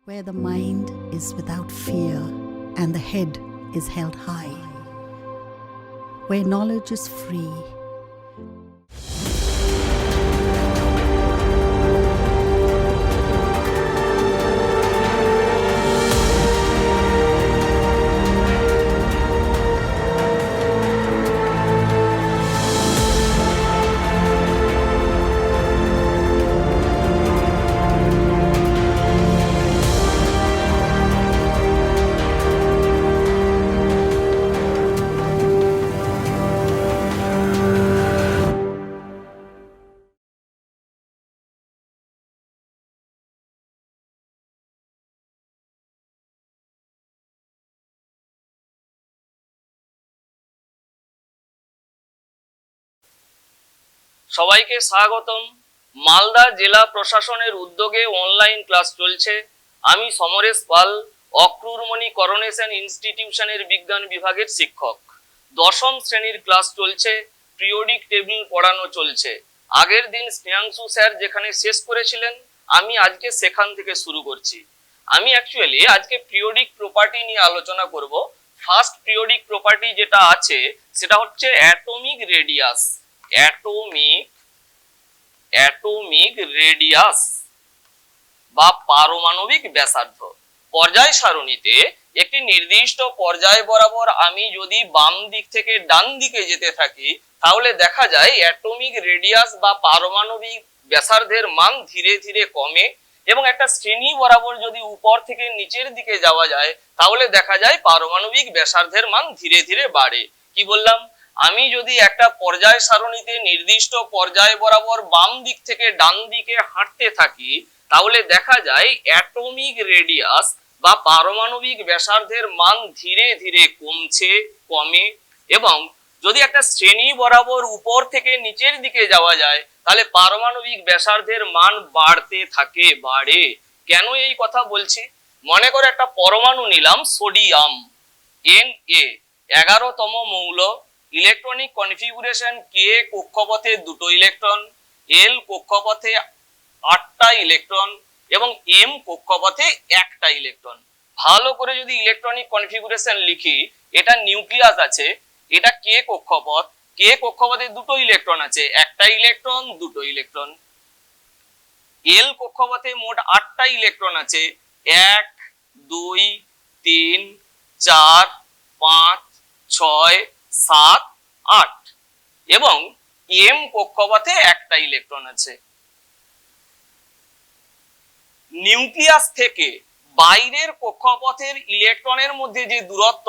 where the mind is without fear and the head is held high, where knowledge is free. সবাইকে স্বাগতম। মালদা জেলা প্রশাসনের উদ্যোগে online class চলছে। আমি সমরেশ পাল, অক্রুরমণি করোনেশন ইনস্টিটিউশনের বিজ্ঞান বিভাগের শিক্ষক। দশম শ্রেণীর ক্লাস চলছে, পিরিয়ডিক টেবিল পড়ানো চলছে। আগের দিন স্নেহাংশু স্যার যেখানে শেষ করেছিলেন, আমি আজকে সেখান থেকে শুরু করছি। আমি অ্যাকচুয়ালি আজকে পিরিয়ডিক প্রপার্টি নিয়ে আলোচনা করব। ফার্স্ট পিরিয়ডিক প্রপার্টি যেটা আছে সেটা হচ্ছে অ্যাটমিক রেডিয়াস। অ্যাটমিক রেডিয়াস বা পারমাণবিক ব্যাসার্ধ। পর্যায় সারণীতে একটি নির্দিষ্ট পর্যায় বরাবর আমি যদি বাম দিক থেকে ডান দিকে যেতে থাকি, তাহলে দেখা যায় অ্যাটমিক রেডিয়াস বা পারমাণবিক ব্যাসার্ধের মান ধীরে ধীরে কমে, এবং একটা শ্রেণী বরাবর যদি উপর থেকে নিচের দিকে যাওয়া যায়, তাহলে দেখা যায় পারমাণবিক ব্যাসার্ধের মান ধীরে ধীরে বাড়ে। কি বললাম? আমি যদি একটা পর্যায় সারণীতে নির্দিষ্ট পর্যায় বরাবর বাম দিক থেকে ডান দিকে হাঁটতে থাকি, তাহলে দেখা যায় অ্যাটমিক রেডিয়াস বা পারমাণবিক ব্যাসার্ধের মান ধীরে ধীরে কমে, এবং যদি একটা শ্রেণী বরাবর উপর থেকে নিচের দিকে যাওয়া যায়, তাহলে পারমাণবিক ব্যাসার্ধের মান বাড়ে। কেন এই কথা বলছি? মনে করে একটা পরমাণু নিলাম, সোডিয়াম Na, 11তম মৌল, ইলেকট্রনিক কনফিগুরেশন কে কক্ষপথে 2টো ইলেকট্রন, এল কক্ষপথে 8টা ইলেকট্রন এবং এম কক্ষপথে 1টা ইলেকট্রন। ভালো করে যদি ইলেকট্রনিক কনফিগুরেশন লিখি, এটা নিউক্লিয়াস আছে, এটা কে কক্ষপথ, কে কক্ষপথে 2টো ইলেকট্রন আছে, 1টা ইলেকট্রন 2টো ইলেকট্রন। এল কক্ষপথে মোট 8টা ইলেকট্রন আছে, 1 2 3 4 5 6 7 8, এবং এম কক্ষপথে 1টা ইলেকট্রন আছে। নিউক্লিয়াস থেকে বাইরের কক্ষপথের ইলেকট্রনের মধ্যে যে দূরত্ব,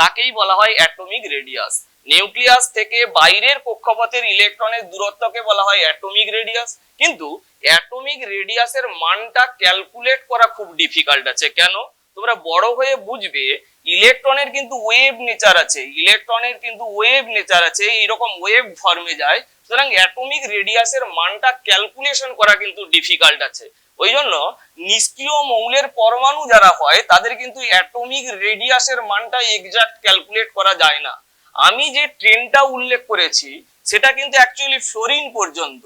তাকেই বলা হয় অ্যাটমিক রেডিয়াস। নিউক্লিয়াস থেকে বাইরের কক্ষপথের ইলেকট্রনের দূরত্বকে বলা হয় অ্যাটমিক রেডিয়াস। কিন্তু অ্যাটমিক রেডিয়াসের মানটা ক্যালকুলেট করা খুব ডিফিকাল্ট আছে। কেন? তোমরা বড় হয়ে বুঝবে, ইলেকট্রনের কিন্তু ওয়েভ নেচার আছে, এরকম ওয়েভ ফর্মে যায়। সুতরাং অ্যাটমিক রেডিয়াসের মানটা ক্যালকুলেশন করা কিন্তু ডিফিকাল্ট আছে। ওই জন্য নিষ্ক্রিয় মৌলের পরমাণু যারা হয়, তাদের কিন্তু অ্যাটমিক রেডিয়াসের মানটা এক্সাক্ট ক্যালকুলেট করা যায় না। আমি যে ট্রেনটা উল্লেখ করেছি, সেটা কিন্তু অ্যাকচুয়ালি ফ্লোরিন পর্যন্ত।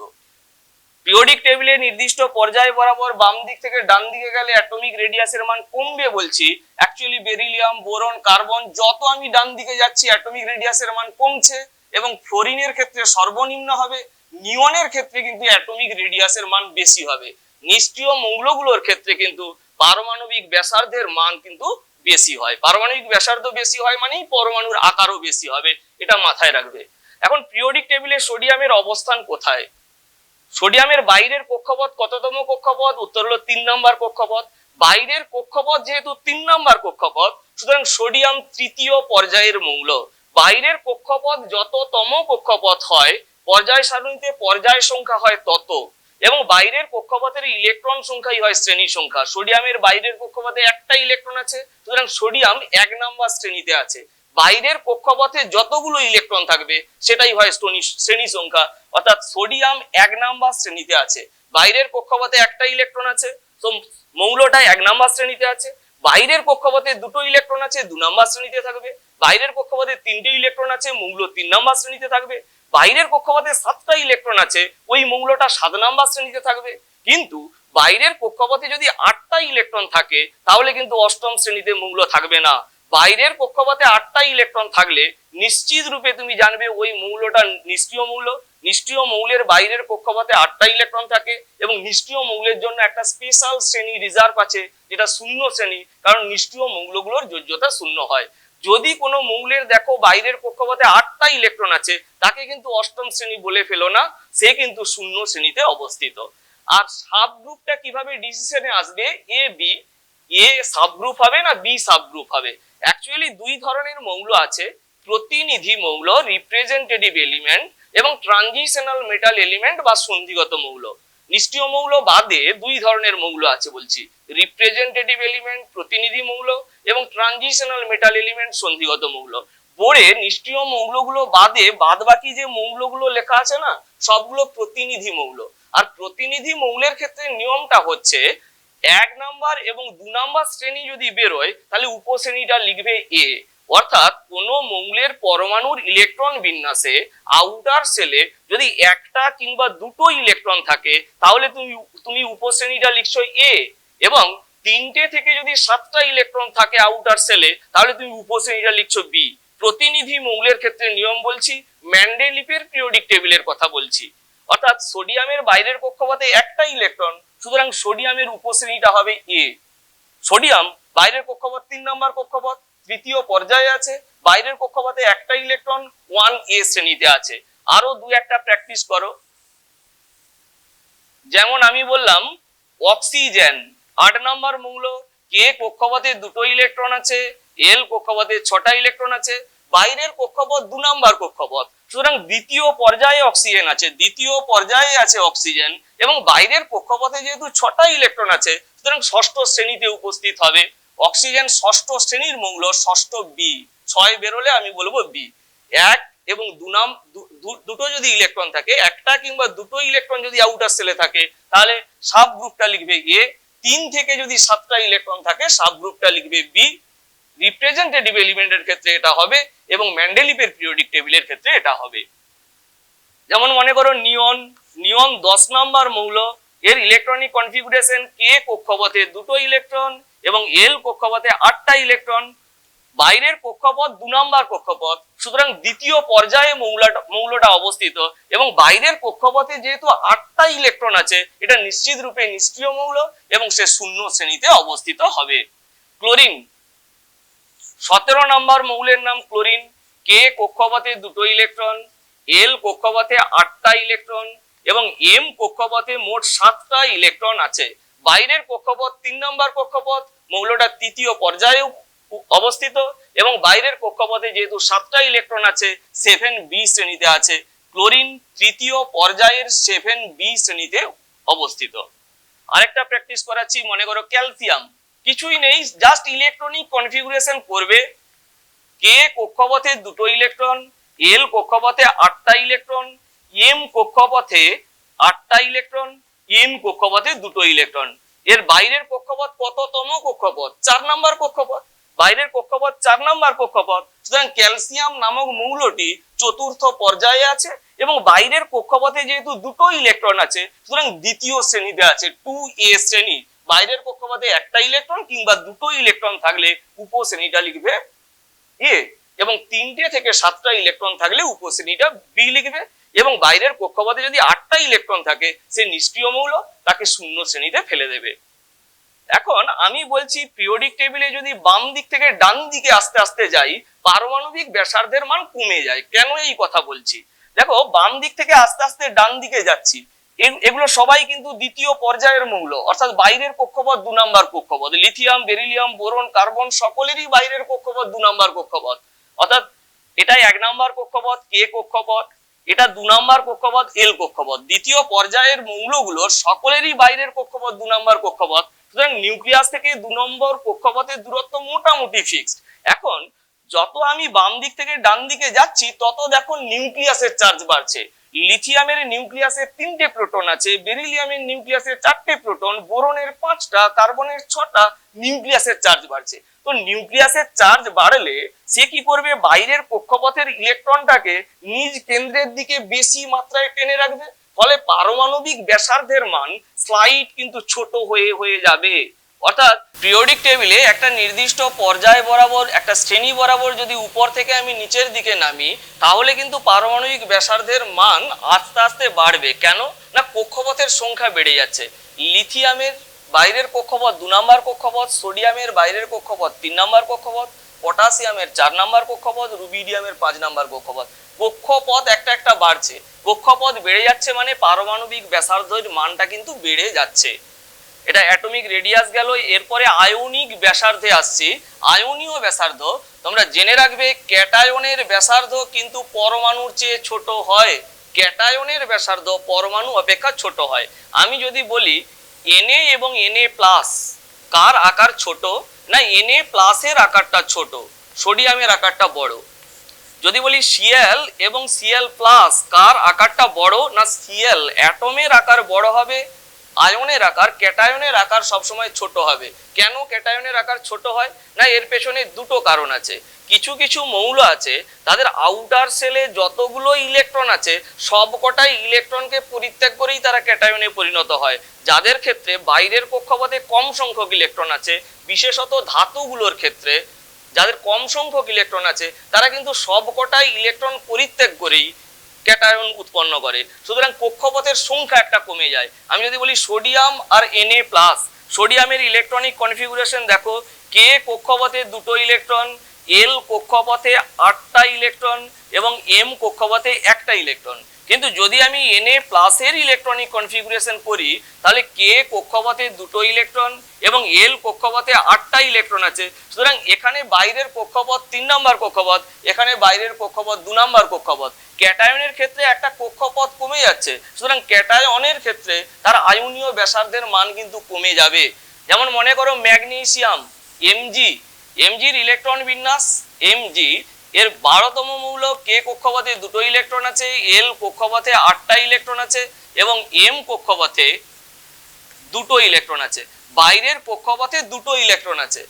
পিরিয়ডিক টেবিলে নির্দিষ্ট পর্যায় বরাবর বাম দিক থেকে ডান দিকে গেলে অ্যাটমিক রেডিয়াসের মান কমবে বলছি। অ্যাকচুয়ালি বেরিলিয়াম, বোরন, কার্বন, যত আমি ডান দিকে যাচ্ছি অ্যাটমিক রেডিয়াসের মান কমছে, এবং ফ্লোরিনের ক্ষেত্রে সর্বনিম্ন হবে। নিয়নের ক্ষেত্রে কিন্তু অ্যাটমিক রেডিয়াসের মান বেশি হবে। নিষ্ক্রিয় মৌলগুলোর ক্ষেত্রে কিন্তু পারমাণবিক ব্যাসার্ধের মান কিন্তু বেশি হয়। পারমাণবিক ব্যাসার্ধ বেশি হয় মানেই পরমাণুর আকারও বেশি হবে, এটা মাথায় রাখবে। এখন পিরিয়ডিক টেবিলে সোডিয়ামের অবস্থান কোথায়? সোডিয়ামের বাইরের কক্ষপথ কততম কক্ষপথ? উত্তর হলো 3 নম্বর কক্ষপথ। বাইরের কক্ষপথ যেহেতু 3 নম্বর কক্ষপথ, সুতরাং সোডিয়াম তৃতীয় পর্যায়ের মৌল। বাইরের কক্ষপথ যততম কক্ষপথ হয়, পর্যায় সারণীতে পর্যায় সংখ্যা হয় তত, এবং বাইরের কক্ষপথের ইলেকট্রন সংখ্যাই হয় শ্রেণী সংখ্যা। সোডিয়ামের বাইরের কক্ষপথে 1টা ইলেকট্রন আছে, সুতরাং সোডিয়াম 1 নম্বর শ্রেণীতে আছে। বাইরের কক্ষপথে যতগুলো ইলেকট্রন থাকবে সেটাই হয় শ্রেণী সংখ্যা, অর্থাৎ সোডিয়াম 1 নম্বর শ্রেণীতে আছে। বাইরের কক্ষপথে 1টা ইলেকট্রন আছে, তো মৌলটা 1 নম্বর শ্রেণীতে আছে। বাইরের কক্ষপথে 2টো ইলেকট্রন আছে, 2 নম্বর শ্রেণীতে থাকবে। বাইরের কক্ষপথে 3টে ইলেকট্রন আছে, মৌল 3 নম্বর শ্রেণীতে থাকবে। বাইরের কক্ষপথে 7টা ইলেকট্রন আছে, ওই মৌলটা 7 নম্বর শ্রেণীতে থাকবে। কিন্তু বাইরের কক্ষপথে যদি 8টা ইলেকট্রন থাকে তাহলে কিন্তু অষ্টম শ্রেণীতে মৌল থাকবে না। বাইরের কক্ষপথে 8টা ইলেকট্রন থাকলে নিশ্চিত রূপে তুমি জানবে ওই মৌলটা নিষ্ক্রিয় মৌল। নিষ্ক্রিয় মৌলের বাইরের কক্ষপথে 8টা ইলেকট্রন থাকে এবং নিষ্ক্রিয় মৌলের জন্য একটা স্পেশাল শ্রেণী রিজার্ভ আছে যেটা শূন্য শ্রেণী, কারণ নিষ্ক্রিয় মৌলগুলোর যোজ্যতা শূন্য হয়। যদি কোনো মৌলের দেখো বাইরের কক্ষপথে 8টা ইলেকট্রন আছে, তাকে কিন্তু অষ্টম শ্রেণী বলে ফেলো না, সে কিন্তু শূন্য শ্রেণীতে অবস্থিত। আর সাব গ্রুপটা কিভাবে ডিসিশনে আসবে, A B, a sub group হবে না বি সাব গ্রুপ হবে? অ্যাকচুয়ালি দুই ধরনের মৌল আছে, প্রতিনিধি মৌল রিপ্রেজেন্টেটিভ এলিমেন্ট এবং ট্রানজিশনাল মেটাল এলিমেন্ট বা সন্ধিগত মৌল। নিষ্ক্রিয় মৌল বাদে দুই ধরনের মৌল আছে বলছি, রিপ্রেজেন্টেটিভ এলিমেন্ট প্রতিনিধি মৌল এবং ট্রানজিশনাল মেটাল এলিমেন্ট সন্ধিগত মৌল। বোর্ডে নিষ্ক্রিয় মৌলগুলো বাদে বাদ বাকি যে মৌলগুলো লেখা আছে না, সবগুলো প্রতিনিধি মৌল। আর প্রতিনিধি মৌলের ক্ষেত্রে নিয়মটা হচ্ছে 1 নাম্বার এবং 2 নাম্বার শ্রেণী যদি বেরোয় তাহলে উপশ্রেণীটা লিখবে এ। অর্থাৎ কোন মৌলের পরমাণুর ইলেকট্রন বিন্যাসে আউটার সেলে যদি একটা কিংবা দুটো ইলেকট্রন থাকে তাহলে তুমি উপশ্রেণীটা লিখছো এ, এবং 3টে থেকে যদি 7টা ইলেকট্রন থাকে আউটার সেলে তাহলে তুমি উপশ্রেণীটা লিখছো বি। প্রতিনিধি মৌলের ক্ষেত্রে নিয়ম বলছি, মেন্ডেলিপের পিরিয়ডিক টেবিলের কথা বলছি। অর্থাৎ সোডিয়ামের বাইরের কক্ষপথে একটা ইলেকট্রন, সুতরাং সোডিয়ামের উপশ্রেণীটা হবে এ। সোডিয়াম বাইরের কক্ষপথ 3 নম্বর কক্ষপথ, তৃতীয় পর্যায়ে আছে, বাইরের কক্ষপথে একটা ইলেকট্রন 1a শ্রেণীতে আছে। আরো দু একটা প্র্যাকটিস করো। যেমন আমি বললাম অক্সিজেন 8 নম্বর মৌল, কে কক্ষপথে দুটো ইলেকট্রন আছে, এল কক্ষপথে 6টা ইলেকট্রন আছে, বাইরের কক্ষপথ 2 নম্বর কক্ষপথ, সুতরাং দ্বিতীয় পর্যায়ে অক্সিজেন আছে, দ্বিতীয় পর্যায়ে আছে অক্সিজেন, এবং বাইরের কক্ষপথে যেহেতু 6টা ইলেকট্রন আছে সুতরাং ষষ্ঠ শ্রেণীতে উপস্থিত হবে। অক্সিজেন ষষ্ঠ শ্রেণীর মৌল, ষষ্ঠ বি। 6 বেরোলে আমি বলবো বি। 1 এবং 2 যদি ইলেকট্রন থাকে, একটা কিংবা দুটো ইলেকট্রন যদি আউটার সেলে থাকে তাহলে সাব গ্রুপটা লিখবে এ। 3 থেকে যদি 7টা ইলেকট্রন থাকে সাব গ্রুপটা লিখবে বি। রিপ্রেজেন্টেটিভ এলিমেন্টের ক্ষেত্রে এটা হবে এবং মেন্ডেলিপের পিরিয়ডিক টেবিলের ক্ষেত্রে এটা হবে। যেমন মনে করো নিয়ন, নিয়ন 10 নম্বর মৌল, এর ইলেকট্রনিক কনফিগুরেশন কে কক্ষপথে দুটো ইলেকট্রন এবং এল কক্ষপথে 8টা ইলেকট্রন, বাইরের কক্ষপথ 2 নম্বর কক্ষপথ, সুতরাং দ্বিতীয় পর্যায়ে মৌলটা অবস্থিত, এবং বাইরের কক্ষপথে যেহেতু 8টা ইলেকট্রন আছে এটা নিশ্চিত রূপে নিষ্ক্রিয় মৌল এবং সে শূন্য শ্রেণীতে অবস্থিত হবে। ক্লোরিন 17 নম্বর মৌলের নাম ক্লোরিন, কে কক্ষপথে দুটো ইলেকট্রন, এল কক্ষপথে 8টা ইলেকট্রন এবং এম কক্ষপথে মোট 7টা ইলেকট্রন আছে। বাইরের কক্ষপথ 3 নম্বর কক্ষপথ, মৌলটা তৃতীয় পর্যায়ে অবস্থিত এবং বাইরের কক্ষপথে যেহেতু 7টা ইলেকট্রন আছে 7b শ্রেণীতে আছে। ক্লোরিন তৃতীয় পর্যায়ের 7b শ্রেণীতে অবস্থিত। আরেকটা প্র্যাকটিস করাচ্ছি, মনে করো ক্যালসিয়াম, কিছুই নেই, জাস্ট ইলেকট্রনিক কনফিগুরেশন করবে। কে কক্ষপথে দুটো ইলেকট্রন, এল কক্ষপথে 8টা ইলেকট্রন, এম কক্ষপথে 8টা ইলেকট্রন, এম কক্ষপথে দুটো ইলেকট্রন। এর বাইরের কক্ষপথ কততম কক্ষপথ? 4 নম্বর কক্ষপথ। বাইরের কক্ষপথ 4 নম্বর কক্ষপথ, সুতরাং ক্যালসিয়াম নামক মৌলটি চতুর্থ পর্যায়ে আছে এবং বাইরের কক্ষপথে যেহেতু দুটো ইলেকট্রন আছে সুতরাং দ্বিতীয় শ্রেণীতে আছে, 2a শ্রেণী। বাইরের কক্ষপথে একটা ইলেকট্রন কিংবা দুটো ইলেকট্রন থাকলে উপশ্রেণীটা লিখবে এ, এবং 3টে থেকে 7টা ইলেকট্রন থাকলে উপশ্রেণীটা বি লিখবে, এবং বাইরের কক্ষপথে যদি 8টা ইলেকট্রন থাকে সে নিষ্ক্রিয় মৌল, তাকে শূন্য শ্রেণীতে ফেলে দেবে। এখন আমি বলছি পিরিয়ডিক টেবিলে যদি বাম দিক থেকে ডান দিকে আস্তে আস্তে যাই পারমাণবিক ব্যাসার্ধের মান কমে যায়। কেন এই কথা বলছি? দেখো বাম দিক থেকে আস্তে আস্তে ডান দিকে যাচ্ছি, এগুলো সবাই কিন্তু দ্বিতীয় পর্যায়ের মৌল, অর্থাৎ বাইরের কক্ষপথ 2 নম্বর কক্ষপথ। লিথিয়াম, বেরিলিয়াম, বোরন, কার্বন সকলেরই বাইরের কক্ষপথ 2 নম্বর কক্ষপথ, অর্থাৎ এটা 1 নম্বর কক্ষপথ কে কক্ষপথ, এটা 2 নম্বর কক্ষপথ এল কক্ষপথ। দ্বিতীয় পর্যায়ের মৌলগুলোর সকলেরই বাইরের কক্ষপথ 2 নম্বর কক্ষপথ, সুতরাং নিউক্লিয়াস থেকে 2 নম্বর কক্ষপথের দূরত্ব মোটামুটি ফিক্সড। এখন যত আমি বাম দিক থেকে ডান দিকে যাচ্ছি তত দেখো নিউক্লিয়াসের চার্জ বাড়ছে। লিথিয়ামের নিউক্লিয়াসে 3টে প্রোটন আছে, বেরিলিয়ামের নিউক্লিয়াসে 4টে প্রোটন, বোরনের 5টা, কার্বনের 6টা, নিউক্লিয়াসের চার্জ বাড়ছে। তো নিউক্লিয়াসের চার্জ বাড়লে সে কি করবে? বাইরের কক্ষপথের ইলেকট্রনটাকে নিজ কেন্দ্রের দিকে বেশি মাত্রায় টেনে রাখবে, ফলে পারমাণবিক ব্যাসার্ধের মান স্লাইড কিন্তু ছোট হয়ে যাবে। অর্থাৎ পিরিয়ডিক টেবিলে একটা নির্দিষ্ট পর্যায় বরাবর, একটা শ্রেণী বরাবর যদি উপর থেকে আমি নিচের দিকে নামি, তাহলে কিন্তু পারমাণবিক ব্যাসার্ধের মান আস্তে আস্তে বাড়বে। কেন না কক্ষপথের সংখ্যা বেড়ে যাচ্ছে। লিথিয়ামের বাইরের কক্ষপথ 2 নম্বর কক্ষপথ, সোডিয়ামের বাইরের কক্ষপথ 3 নম্বর কক্ষপথ, পটাশিয়ামের 4 নম্বর কক্ষপথ, রুবিডিয়ামের 5 নম্বর কক্ষপথ। কক্ষপথ একটা বাড়ছে। কক্ষপথ বেড়ে যাচ্ছে মানে পারমাণবিক ব্যাসার্ধের মানটা কিন্তু বেড়ে যাচ্ছে। এটা অ্যাটমিক রেডিয়াস গেল। এরপরে আয়নিক ব্যাসার্ধে আসছে। আয়নীয় ব্যাসার্ধ তোমরা জেনে রাখবে, ক্যাটায়নের ব্যাসার্ধ কিন্তু পরমাণুর চেয়ে ছোট হয়। ক্যাটায়নের ব্যাসার্ধ পরমাণু অপেক্ষা ছোট হয়। আমি যদি বলি Na এবং Na+ কার আকার ছোট, না Na+ এর আকারটা ছোট, সোডিয়ামের আকারটা বড়। যদি বলি Cl এবং Cl+ কার আকারটা বড়, না Cl অ্যাটমের আকার বড় হবে, আয়নের আকার, ক্যাটায়নের আকার সবসময় ছোট হবে। কেন ক্যাটায়নের আকার ছোট হয়, না এর পেছনে দুটো কারণ আছে। কিছু কিছু মৌল আছে তাদের আউটার সেলে যতগুলো ইলেকট্রন আছে সবকটাই ইলেকট্রনকে পরিত্যাগ করেই তারা ক্যাটায়নে পরিণত হয়। যাদের ক্ষেত্রে বাইরের কক্ষপথে কম সংখ্যক ইলেকট্রন আছে, বিশেষত ধাতুগুলোর ক্ষেত্রে যাদের কম সংখ্যক ইলেকট্রন আছে, তারা কিন্তু সবকটাই ইলেকট্রন পরিত্যাগ করেই ক্যাটায়ন উৎপন্ন করে। সুতরাং কক্ষপথের সংখ্যা একটা কমে যায়। আমি যদি বলি সোডিয়াম আর Na+, সোডিয়ামের ইলেকট্রনিক কনফিগুরেশন দেখো, K কক্ষপথে 2টো ইলেকট্রন, L কক্ষপথে 8টা ইলেকট্রন এবং M কক্ষপথে 1টা ইলেকট্রন। কিন্তু যদি আমি Na+ এর ইলেকট্রনিক কনফিগুরেশন করি, তাহলে K কক্ষপথে 2টো ইলেকট্রন এবং L কক্ষপথে 8টা ইলেকট্রন আছে। সুতরাং এখানে বাইরের কক্ষপথ 3 নম্বর কক্ষপথ, এখানে বাইরের কক্ষপথ 2 নম্বর কক্ষপথ। ক্যাটায়নের ক্ষেত্রে একটা কক্ষপথ কমে যাচ্ছে। সুতরাং ক্যাটায়নের ক্ষেত্রে তার আয়নীয় ব্যাসার্ধের মান কিন্তু কমে যাবে। যেমন মনে করো ম্যাগনেসিয়াম Mg, Mgর ইলেকট্রন বিন্যাস Mg এর 12তম মৌল, K কক্ষপথে 2টো ইলেকট্রন আছে, L কক্ষপথে 8টা ইলেকট্রন আছে এবং M কক্ষপথে 2টো ইলেকট্রন আছে। বাইরের কক্ষপথে 2টো ইলেকট্রন আছে।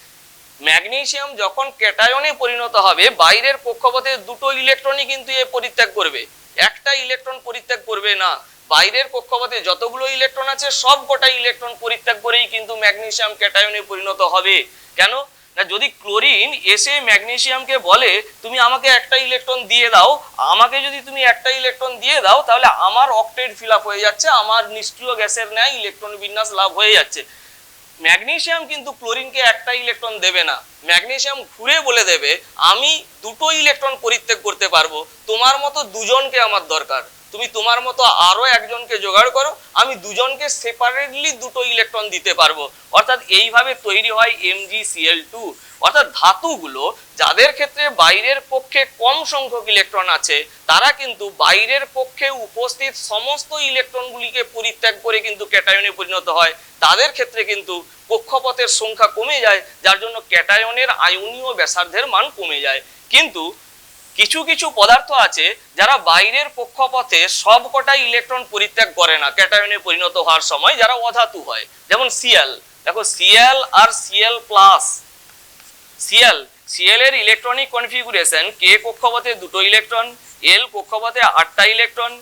ম্যাগনেসিয়াম যখন ক্যাটায়নে পরিণত হবে, বাইরের কক্ষপথে 2টো ইলেকট্রনই কিন্তু এ পরিত্যাগ করবে, একটা ইলেকট্রন পরিত্যাগ করবে না। বাইরের কক্ষপথে যতগুলো ইলেকট্রন আছে সবকটা ইলেকট্রন পরিত্যাগ করেই কিন্তু ম্যাগনেসিয়াম ক্যাটায়নে পরিণত হবে। কেন না যদি ক্লোরিন এসে ম্যাগনেসিয়ামকে বলে তুমি আমাকে একটা ইলেকট্রন দিয়ে দাও, আমাকে যদি তুমি একটা ইলেকট্রন দিয়ে দাও তাহলে আমার অক্টেট ফিল আপ হয়ে যাচ্ছে, আমার নিষ্ক্রিয় গ্যাসের ন্যায় ইলেকট্রন বিন্যাস লাভ হয়ে যাচ্ছে। ম্যাগনেসিয়াম কিন্তু ক্লোরিনকে একটা ইলেকট্রন দেবে না। ম্যাগনেসিয়াম ঘুরে বলে দেবে আমি 2টো ইলেকট্রন পরিত্যাগ করতে পারবো, তোমার মতো 2জনকে আমার দরকার, তুমি তোমার মতো আরো একজনকে জোগাড় করো, আমি 2জনকে সেপারেটলি 2টো ইলেকট্রন দিতে পারবো। অর্থাৎ এইভাবে তৈরি হয় MgCl2। অর্থাৎ ধাতুগুলো যাদের ক্ষেত্রে বাইরের কক্ষে কম সংখ্যক ইলেকট্রন আছে, তারা কিন্তু বাইরের কক্ষে উপস্থিত সমস্ত ইলেকট্রনগুলিকে পরিত্যাগ করে কিন্তু ক্যাটায়নে পরিণত হয়। তাদের ক্ষেত্রে কিন্তু কক্ষপথের সংখ্যা কমে যায়, যার জন্য ক্যাটায়নের আয়নীয় ব্যাসার্ধের মান কমে যায়। কিন্তু কিছু কিছু পদার্থ আছে যারা বাইরের কক্ষপথে সবকটাই ইলেকট্রন পরিত্যাগ করে না ক্যাটায়নে পরিণত হওয়ার সময়, যারা অধাতু হয়। যেমন Cl, দেখো Cl আর Cl+, Cl এর ইলেকট্রনিক কনফিগুরেশন K কক্ষপথে 2টো ইলেকট্রন, L কক্ষপথে 8টা ইলেকট্রন,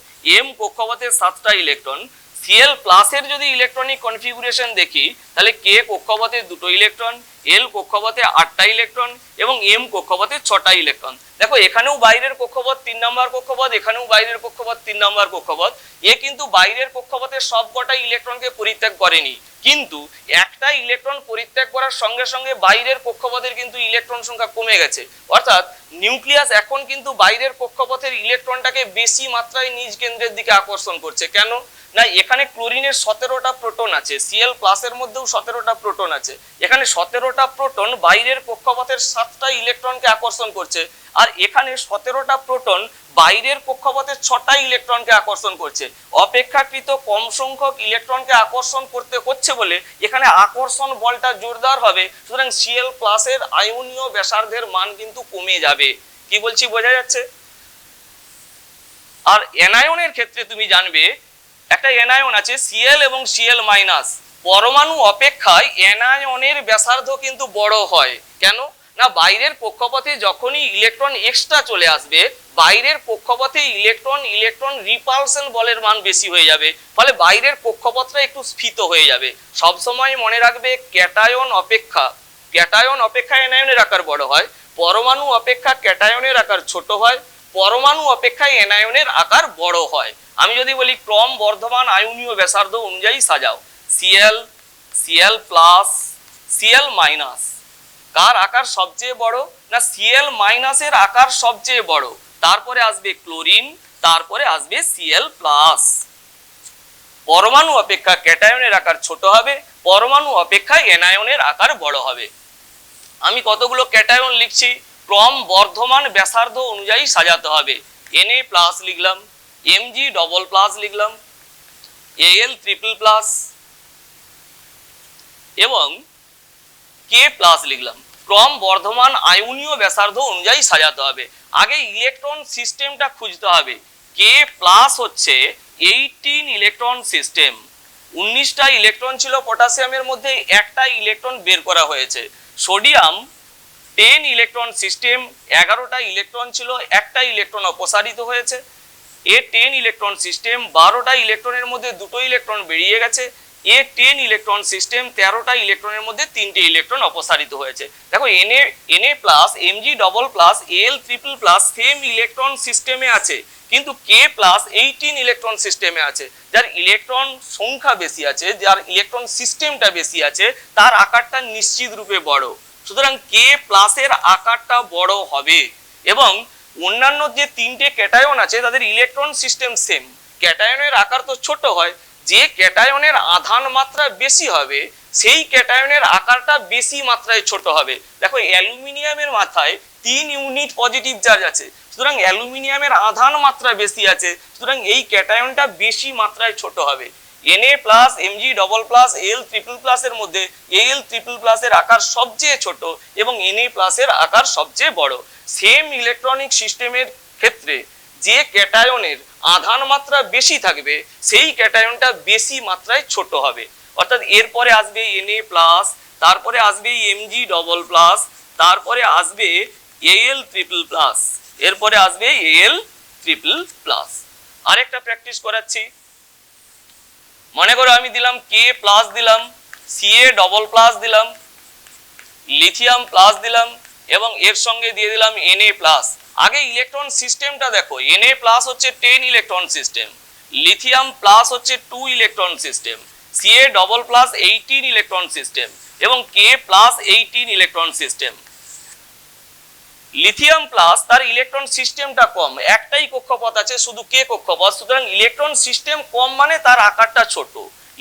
M কক্ষপথে 7টা ইলেকট্রন। Cl+ এর যদি ইলেকট্রনিক কনফিগুরেশন দেখি, তাহলে K কক্ষপথে 2টো ইলেকট্রন, L কক্ষপথে 8টা ইলেকট্রন এবং M কক্ষপথে 6টা ইলেকট্রন। দেখো এখানেও বাইরের কক্ষপথ 3 নম্বর কক্ষপথ, এখানেও বাইরের কক্ষপথ 3 নম্বর কক্ষপথ। এ কিন্তু বাইরের কক্ষপথের সবকটা ইলেকট্রনকে পরিত্যাগ করেনি, কিন্তু একটা ইলেকট্রন পরিত্যাগ করার সঙ্গে সঙ্গে বাইরের কক্ষপথের কিন্তু ইলেকট্রন সংখ্যা কমে গেছে। অর্থাৎ নিউক্লিয়াস এখন কিন্তু বাইরের কক্ষপথের ইলেকট্রনটাকে বেশি মাত্রায় নিজ কেন্দ্রের দিকে আকর্ষণ করছে। কেন না এখানে ক্লোরিনের 17টা প্রোটন আছে, Cl+ এর মধ্যেও 17টা প্রোটন আছে। এখানে 17টা প্রোটন বাইরের কক্ষপথের 7টা ইলেকট্রনকে আকর্ষণ করছে, আর এখানে 17টা প্রোটন বাইরের কক্ষপথের 6টা ইলেকট্রনকে আকর্ষণ করছে। অপেক্ষাকৃত কম সংখ্যক ইলেকট্রনকে আকর্ষণ করতে হচ্ছে বলে এখানে আকর্ষণ বলটা জোরদার হবে। সুতরাং Cl+ এর আয়নীয় ব্যাসার্ধের মান কিন্তু কমে যাবে। কি বলছি বোঝা যাচ্ছে? আর অ্যানায়নের ক্ষেত্রে তুমি জানবে একটা অ্যানায়ন আছে Cl এবং Cl-, পরমাণু অপেক্ষায় অ্যানায়নের ব্যাসার্ধ কিন্তু বড় হয়। কেন না বাইরের কক্ষপথে যখনই ইলেকট্রন এক্সট্রা চলে আসবে, বাইরের কক্ষপথে ইলেকট্রন ইলেকট্রন রিপালশন বলের মান বেশি হয়ে যাবে, ফলে বাইরের কক্ষপথটা একটু স্ফীত হয়ে যাবে। সবসময় মনে রাখবে ক্যাটায়ন অপেক্ষা এনায়নের আকার বড় হয়, পরমাণু অপেক্ষা ক্যাটায়নের আকার ছোট হয়, পরমাণু অপেক্ষা এনায়নের আকার বড় হয়। আমি যদি বলি ক্রম বর্ধমান আয়নীয় ব্যাসার্ধ অনুযায়ী সাজাও, Cl, Cl plus, Cl minus, কার আকার সবচেয়ে বড়? না Cl মাইনাসের আকার সবচেয়ে বড়, তারপরে আসবে ক্লোরিন, তারপরে আসবে Cl প্লাস। পরমাণু অপেক্ষা ক্যাটায়নের আকার ছোট হবে, পরমাণু অপেক্ষা এনায়নের আকার বড় হবে। আমি কতগুলো ক্যাটায়ন লিখছি, ক্রম বর্ধমান ব্যাসার্ধ অনুযায়ী সাজাতে হবে। Na প্লাস লিখলাম, Mg ডবল প্লাস লিখলাম, Al ট্রিপল প্লাস এবং K প্লাস লিখলাম। ক্রম বর্ধমান আয়নীয় ব্যাসার্ধ অনুযায়ী সাজাতে হবে। আগে ইলেকট্রন সিস্টেমটা খুঁজতে হবে। K প্লাস হচ্ছে 18 ইলেকট্রন সিস্টেম, 19টা ইলেকট্রন ছিল পটাশিয়ামের মধ্যে, একটা ইলেকট্রন বের করা হয়েছে। সোডিয়াম 10 ইলেকট্রন সিস্টেম, 11টা ইলেকট্রন ছিল, একটা ইলেকট্রন অপসারিত হয়েছে। এ 10 ইলেকট্রন সিস্টেম, 12টা ইলেকট্রনের মধ্যে দুটো ইলেকট্রন বেরিয়ে গেছে। এ 10 ইলেকট্রন সিস্টেম, 13টা ইলেকট্রনের মধ্যে 3টে ইলেকট্রন অপসারিত হয়েছে। দেখো Na plus, Mg double plus, Al triple plus same electron সিস্টেমে আছে, কিন্তু K প্লাস 18 ইলেকট্রন সিস্টেমে আছে। যার ইলেকট্রন সংখ্যা বেশি আছে, যার ইলেকট্রন সিস্টেমটা বেশি আছে, তার আকারটা নিশ্চিত রূপে বড়। সুতরাং K প্লাসের আকারটা বড় হবে। এবং অন্যান্য যে 3টে ক্যাটায়ন আছে তাদের ইলেকট্রন সিস্টেম সেম, ক্যাটায়নের আকার তো ছোট হয়। যে ক্যাটায়নের আধান মাত্রা বেশি হবে সেই ক্যাটায়নের আকারটা বেশি মাত্রায় ছোট হবে। দেখো অ্যালুমিনিয়ামের মাথায় 3 ইউনিট পজিটিভ চার্জ আছে, সুতরাং অ্যালুমিনিয়ামের আধান মাত্রা বেশি আছে, সুতরাং এই ক্যাটায়নটা বেশি মাত্রায় ছোট হবে। Na plus, Mg double plus, Al triple প্লাসের মধ্যে Al ট্রিপল প্লাসের আকার সবচেয়ে ছোট এবং Na প্লাসের আকার সবচেয়ে বড়। সেম ইলেকট্রনিক সিস্টেমের ক্ষেত্রে যে ক্যাটায়নের আধান মাত্রা বেশি থাকবে সেই ক্যাটায়নটা বেশি মাত্রায় ছোট হবে। অর্থাৎ এরপরে আসবে Na প্লাস, তারপরে আসবে Mg ডবল প্লাস, তারপরে আসবে Al ট্রিপল প্লাস, এরপরে আসবে Al ট্রিপল প্লাস। আরেকটা প্র্যাকটিস করাচ্ছি। মনে করো আমি দিলাম K প্লাস দিলাম, Ca ডবল প্লাস দিলাম, লিথিয়াম প্লাস দিলাম এবং এর সঙ্গে দিয়ে দিলাম Na প্লাস। আগে ইলেকট্রন সিস্টেমটা দেখো, Na প্লাস হচ্ছে 10 ইলেকট্রন সিস্টেম, লিথিয়াম প্লাস হচ্ছে 2 electron system, Ca double plus 18 electron system এবং K plus 18 electron system. Lithium plus তার ইলেকট্রন সিস্টেমটা কম, একটাই কক্ষপথ আছে, শুধু K কক্ষপথ, সুতরাং ইলেকট্রন সিস্টেম কম মানে তার আকারটা ছোট।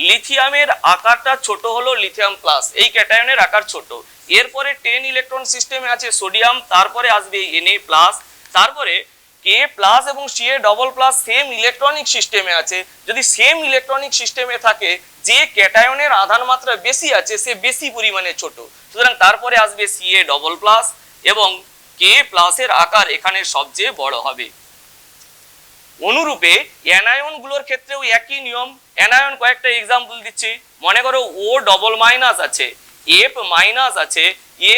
লিথিয়ামের আকারটা ছোট হলো লিথিয়াম প্লাস, এই ক্যাটায়নের আকার ছোট। এরপরে 10 ইলেকট্রন সিস্টেমে আছে সোডিয়াম, তারপরে আসবে Na প্লাস, তারপরে K প্লাস এবং Ca double plus same electronic সিস্টেমে আছে। যদি সেম ইলেকট্রনিক সিস্টেমে থাকে, যে ক্যাটায়নের আধান মাত্রা বেশি আছে সে বেশি পরিমাণে ছোট, সুতরাং তারপরে আসবে Ca ডবল প্লাস এবং K প্লাসের আকার এখানে সবচেয়ে বড় হবে। অনুরূপে অ্যানায়নগুলোর ক্ষেত্রেও একই নিয়ম। অ্যানায়ন কয়েকটা এক্সাম্পল দিচ্ছি। মনে করো O ডবল মাইনাস আছে, F মাইনাস আছে,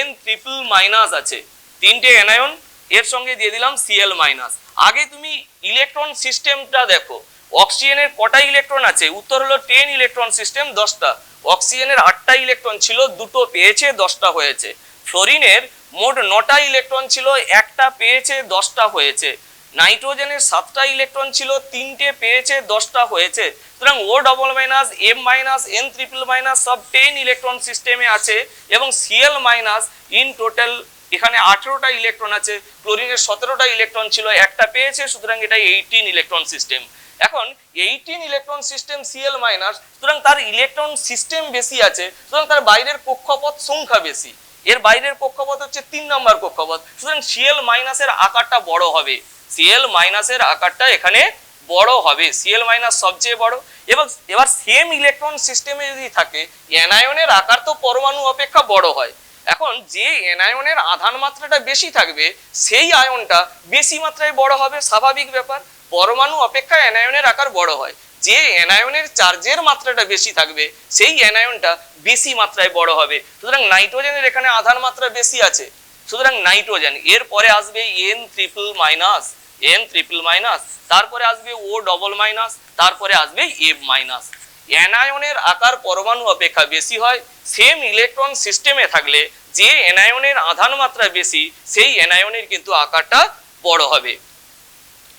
N ট্রিপল মাইনাস আছে, 3টে অ্যানায়ন, এর সঙ্গে দিয়ে দিলাম Cl মাইনাস। আগে তুমি ইলেকট্রন সিস্টেমটা দেখো, অক্সিজেনের কটা ইলেকট্রন আছে? উত্তর হলো 10 ইলেকট্রন সিস্টেম 10টা। অক্সিজেনের 8টা ইলেকট্রন ছিল, 2টো পেয়েছে, 10টা হয়েছে। ফ্লোরিনের মোট 9টা ইলেকট্রন ছিল, একটা পেয়েছে, 10টা হয়েছে। নাইট্রোজেনের 7টা ইলেকট্রন ছিল, 3টে পেয়েছে, 10টা হয়েছে। সুতরাং O double minus, M minus, N triple minus সব 10 ইলেকট্রন সিস্টেমে আছে এবং Cl মাইনাস ইন টোটাল এখানে 18টা ইলেকট্রন আছে। ক্লোরিনের 17টা ইলেকট্রন ছিল, একটা পেয়েছে, সুতরাং এটা 18 ইলেকট্রন সিস্টেম। এখন 18 ইলেকট্রন সিস্টেম Cl মাইনাস, সুতরাং তার ইলেকট্রন সিস্টেম বেশি আছে, সুতরাং তার বাইরের কক্ষপথ সংখ্যা বেশি। এর বাইরের কক্ষপথ হচ্ছে 3 নম্বর কক্ষপথ, সুতরাং Cl মাইনাসের আকারটা বড় হবে। Cl মাইনাসের আকারটা এখানে বড় হবে, Cl মাইনাস সবচেয়ে বড়। এবং এবার সেম ইলেকট্রন সিস্টেমে যদি থাকে, অ্যানায়নের আকার তো পরমাণু অপেক্ষা বড় হয়। এখন যে অ্যানায়নের আধান মাত্রাটা বেশি থাকবে সেই আয়নটা বেশি মাত্রায় বড় হবে, স্বাভাবিক ব্যাপার। পরমাণু অপেক্ষা অ্যানায়নের আকার বড় হয়। যে অ্যানায়নের চার্জের মাত্রাটা বেশি থাকবে সেই অ্যানায়নটা বেশি মাত্রায় বড় হবে। সুতরাং নাইট্রোজেনের এখানে আধান মাত্রা বেশি আছে, সুতরাং নাইট্রোজেন। এরপরে আসবে N triple minus, N triple minus, তারপরে আসবে O ডবল মাইনাস, তারপরে আসবে F মাইনাস। অ্যানায়নের আকার পরমাণু অপেক্ষা বেশি হয়, সেম ইলেকট্রন সিস্টেমে থাকলে যে অ্যানায়নের আধান মাত্রা বেশি সেই অ্যানায়নের কিন্তু আকারটা বড় হবে।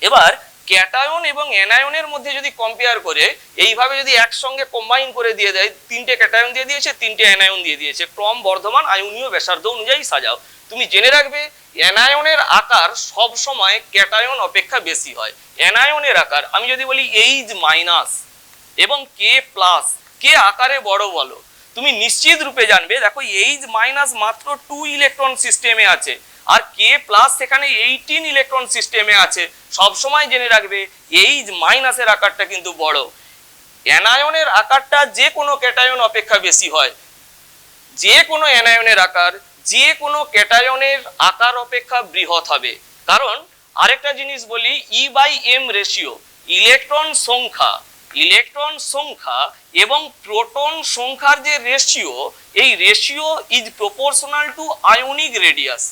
এবার ক্যাটায়ন এবং অ্যানায়নের মধ্যে যদি কম্পেয়ার করে এইভাবে যদি একসঙ্গে কম্বাইন করে দিয়ে দেয়, তিনটে ক্যাটায়ন দিয়ে দিয়েছে, তিনটে অ্যানায়ন দিয়ে দিয়েছে, ক্রম বর্ধমান আয়নীয় ব্যাসার্ধ অনুযায়ী সাজাও। তুমি জেনে রাখবে অ্যানায়নের আকার সব সময় ক্যাটায়ন অপেক্ষা বেশি হয়। অ্যানায়নের আকার আমি যদি বলি এইচ মাইনাস এবং কে প্লাস, কে আকারে বড় বলো, তুমি নিশ্চিত রূপে জানবে দেখো এইচ মাইনাস মাত্র 2 ইলেকট্রন সিস্টেমে আছে আর কে প্লাস সেখানে 18 ইলেকট্রন সিস্টেমে আছে। সব সময় জেনে রাখবে এইচ মাইনাসের আকারটা কিন্তু বড়। অ্যানায়নের আকারটা যে কোনো ক্যাটায়ন অপেক্ষা বেশি হয়। যে কোনো অ্যানায়নের আকার যে কোনো ক্যাটায়নের আকার অপেক্ষা বৃহৎ হবে। কারণ আরেকটা জিনিস বলি, E/M রেশিও, ইলেকট্রন সংখ্যা এবং প্রোটন সংখ্যার যে রেশিও, এই ratio is proportional two ionic radius.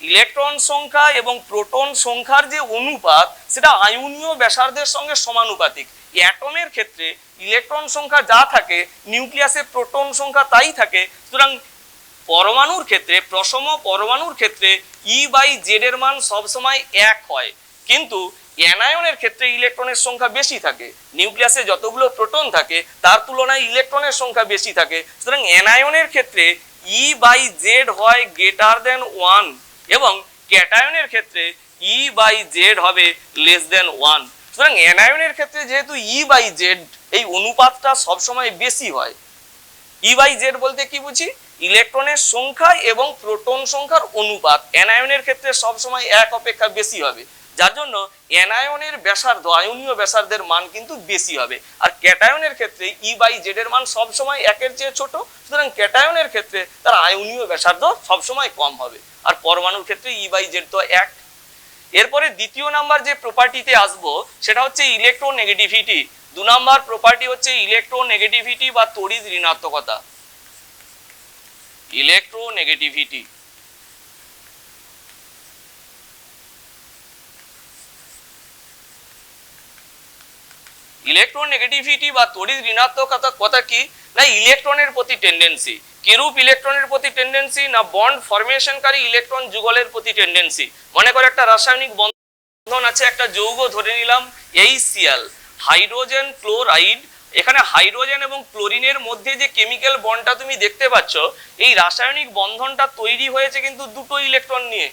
Electron সংখ্যা এবং প্রোটন সংখ্যার যে অনুপাত সেটা আয়নীয় ব্যাসার্ধের সঙ্গে সমানুপাতিক। অ্যাটমের ক্ষেত্রে ইলেকট্রন সংখ্যা যা থাকে নিউক্লিয়াসে প্রোটন সংখ্যা তাই থাকে। সুতরাং পরমাণুর ক্ষেত্রে, প্রসম পরমাণুর ক্ষেত্রে E/Z এর মান সবসময় 1 হয়, কিন্তু অ্যানায়নের ক্ষেত্রে ইলেকট্রনের সংখ্যা বেশি থাকে। নিউক্লিয়াসে যতগুলো প্রোটন থাকে তার তুলনায় ইলেকট্রনের সংখ্যা বেশি থাকে। সুতরাং অ্যানায়নের ক্ষেত্রে E/Z হয় গ্রেটার দেন 1 এবং ক্যাটায়নের ক্ষেত্রে E/Z হবে লেস দেন 1। সুতরাং অ্যানায়নের ক্ষেত্রে যেহেতু E/Z এই অনুপাতটা সবসময় বেশি হয়। E/Z বলতে কি বুঝি? ইলেকট্রনের সংখ্যা এবং প্রোটন সংখ্যার অনুপাত অ্যানায়নের ক্ষেত্রে সবসময় 1 অপেক্ষা বেশি হবে, যার জন্য অ্যানায়নের ব্যাসার্ধ, আয়নীয় ব্যাসার্ধের মান কিন্তু বেশি হবে। আর ক্যাটায়নের ক্ষেত্রে E/Z এর মান সবসময় 1 এর চেয়ে ছোট, সুতরাং ক্যাটায়নের ক্ষেত্রে তার আয়নীয় ব্যাসার্ধ সবসময় কম হবে। আর পরমাণুর ক্ষেত্রে E/Z তো 1। এরপরে দ্বিতীয় নাম্বার যে প্রপার্টিতে আসবো সেটা হচ্ছে ইলেকট্রোনেগেটিভিটি। 2 নাম্বার প্রপার্টি হচ্ছে ইলেকট্রোনেগেটিভিটি বা তড়িৎ ঋণাত্মকতা। ইলেকট্রোনেগেটিভিটি ইলেকট্রোনেগেটিভিটি বা তড়িৎ ঋণাত্মকতা কথা কি না, ইলেকট্রনের প্রতি টেন্ডেন্সি। কিরূপ ইলেকট্রনের প্রতি টেন্ডেন্সি না, বন্ড ফরমেশনকারী ইলেকট্রন যুগলের প্রতি টেন্ডেন্সি। মনে করো একটা রাসায়নিক বন্ধন আছে, একটা যৌগ ধরে নিলাম HCl, হাইড্রোজেন ক্লোরাইড। এখানে হাইড্রোজেন এবং ক্লোরিনের মধ্যে যে কেমিক্যাল বন্ডটা তুমি দেখতে পাচ্ছ, এই রাসায়নিক বন্ধনটা তৈরি হয়েছে কিন্তু দুটো ইলেকট্রন নিয়ে।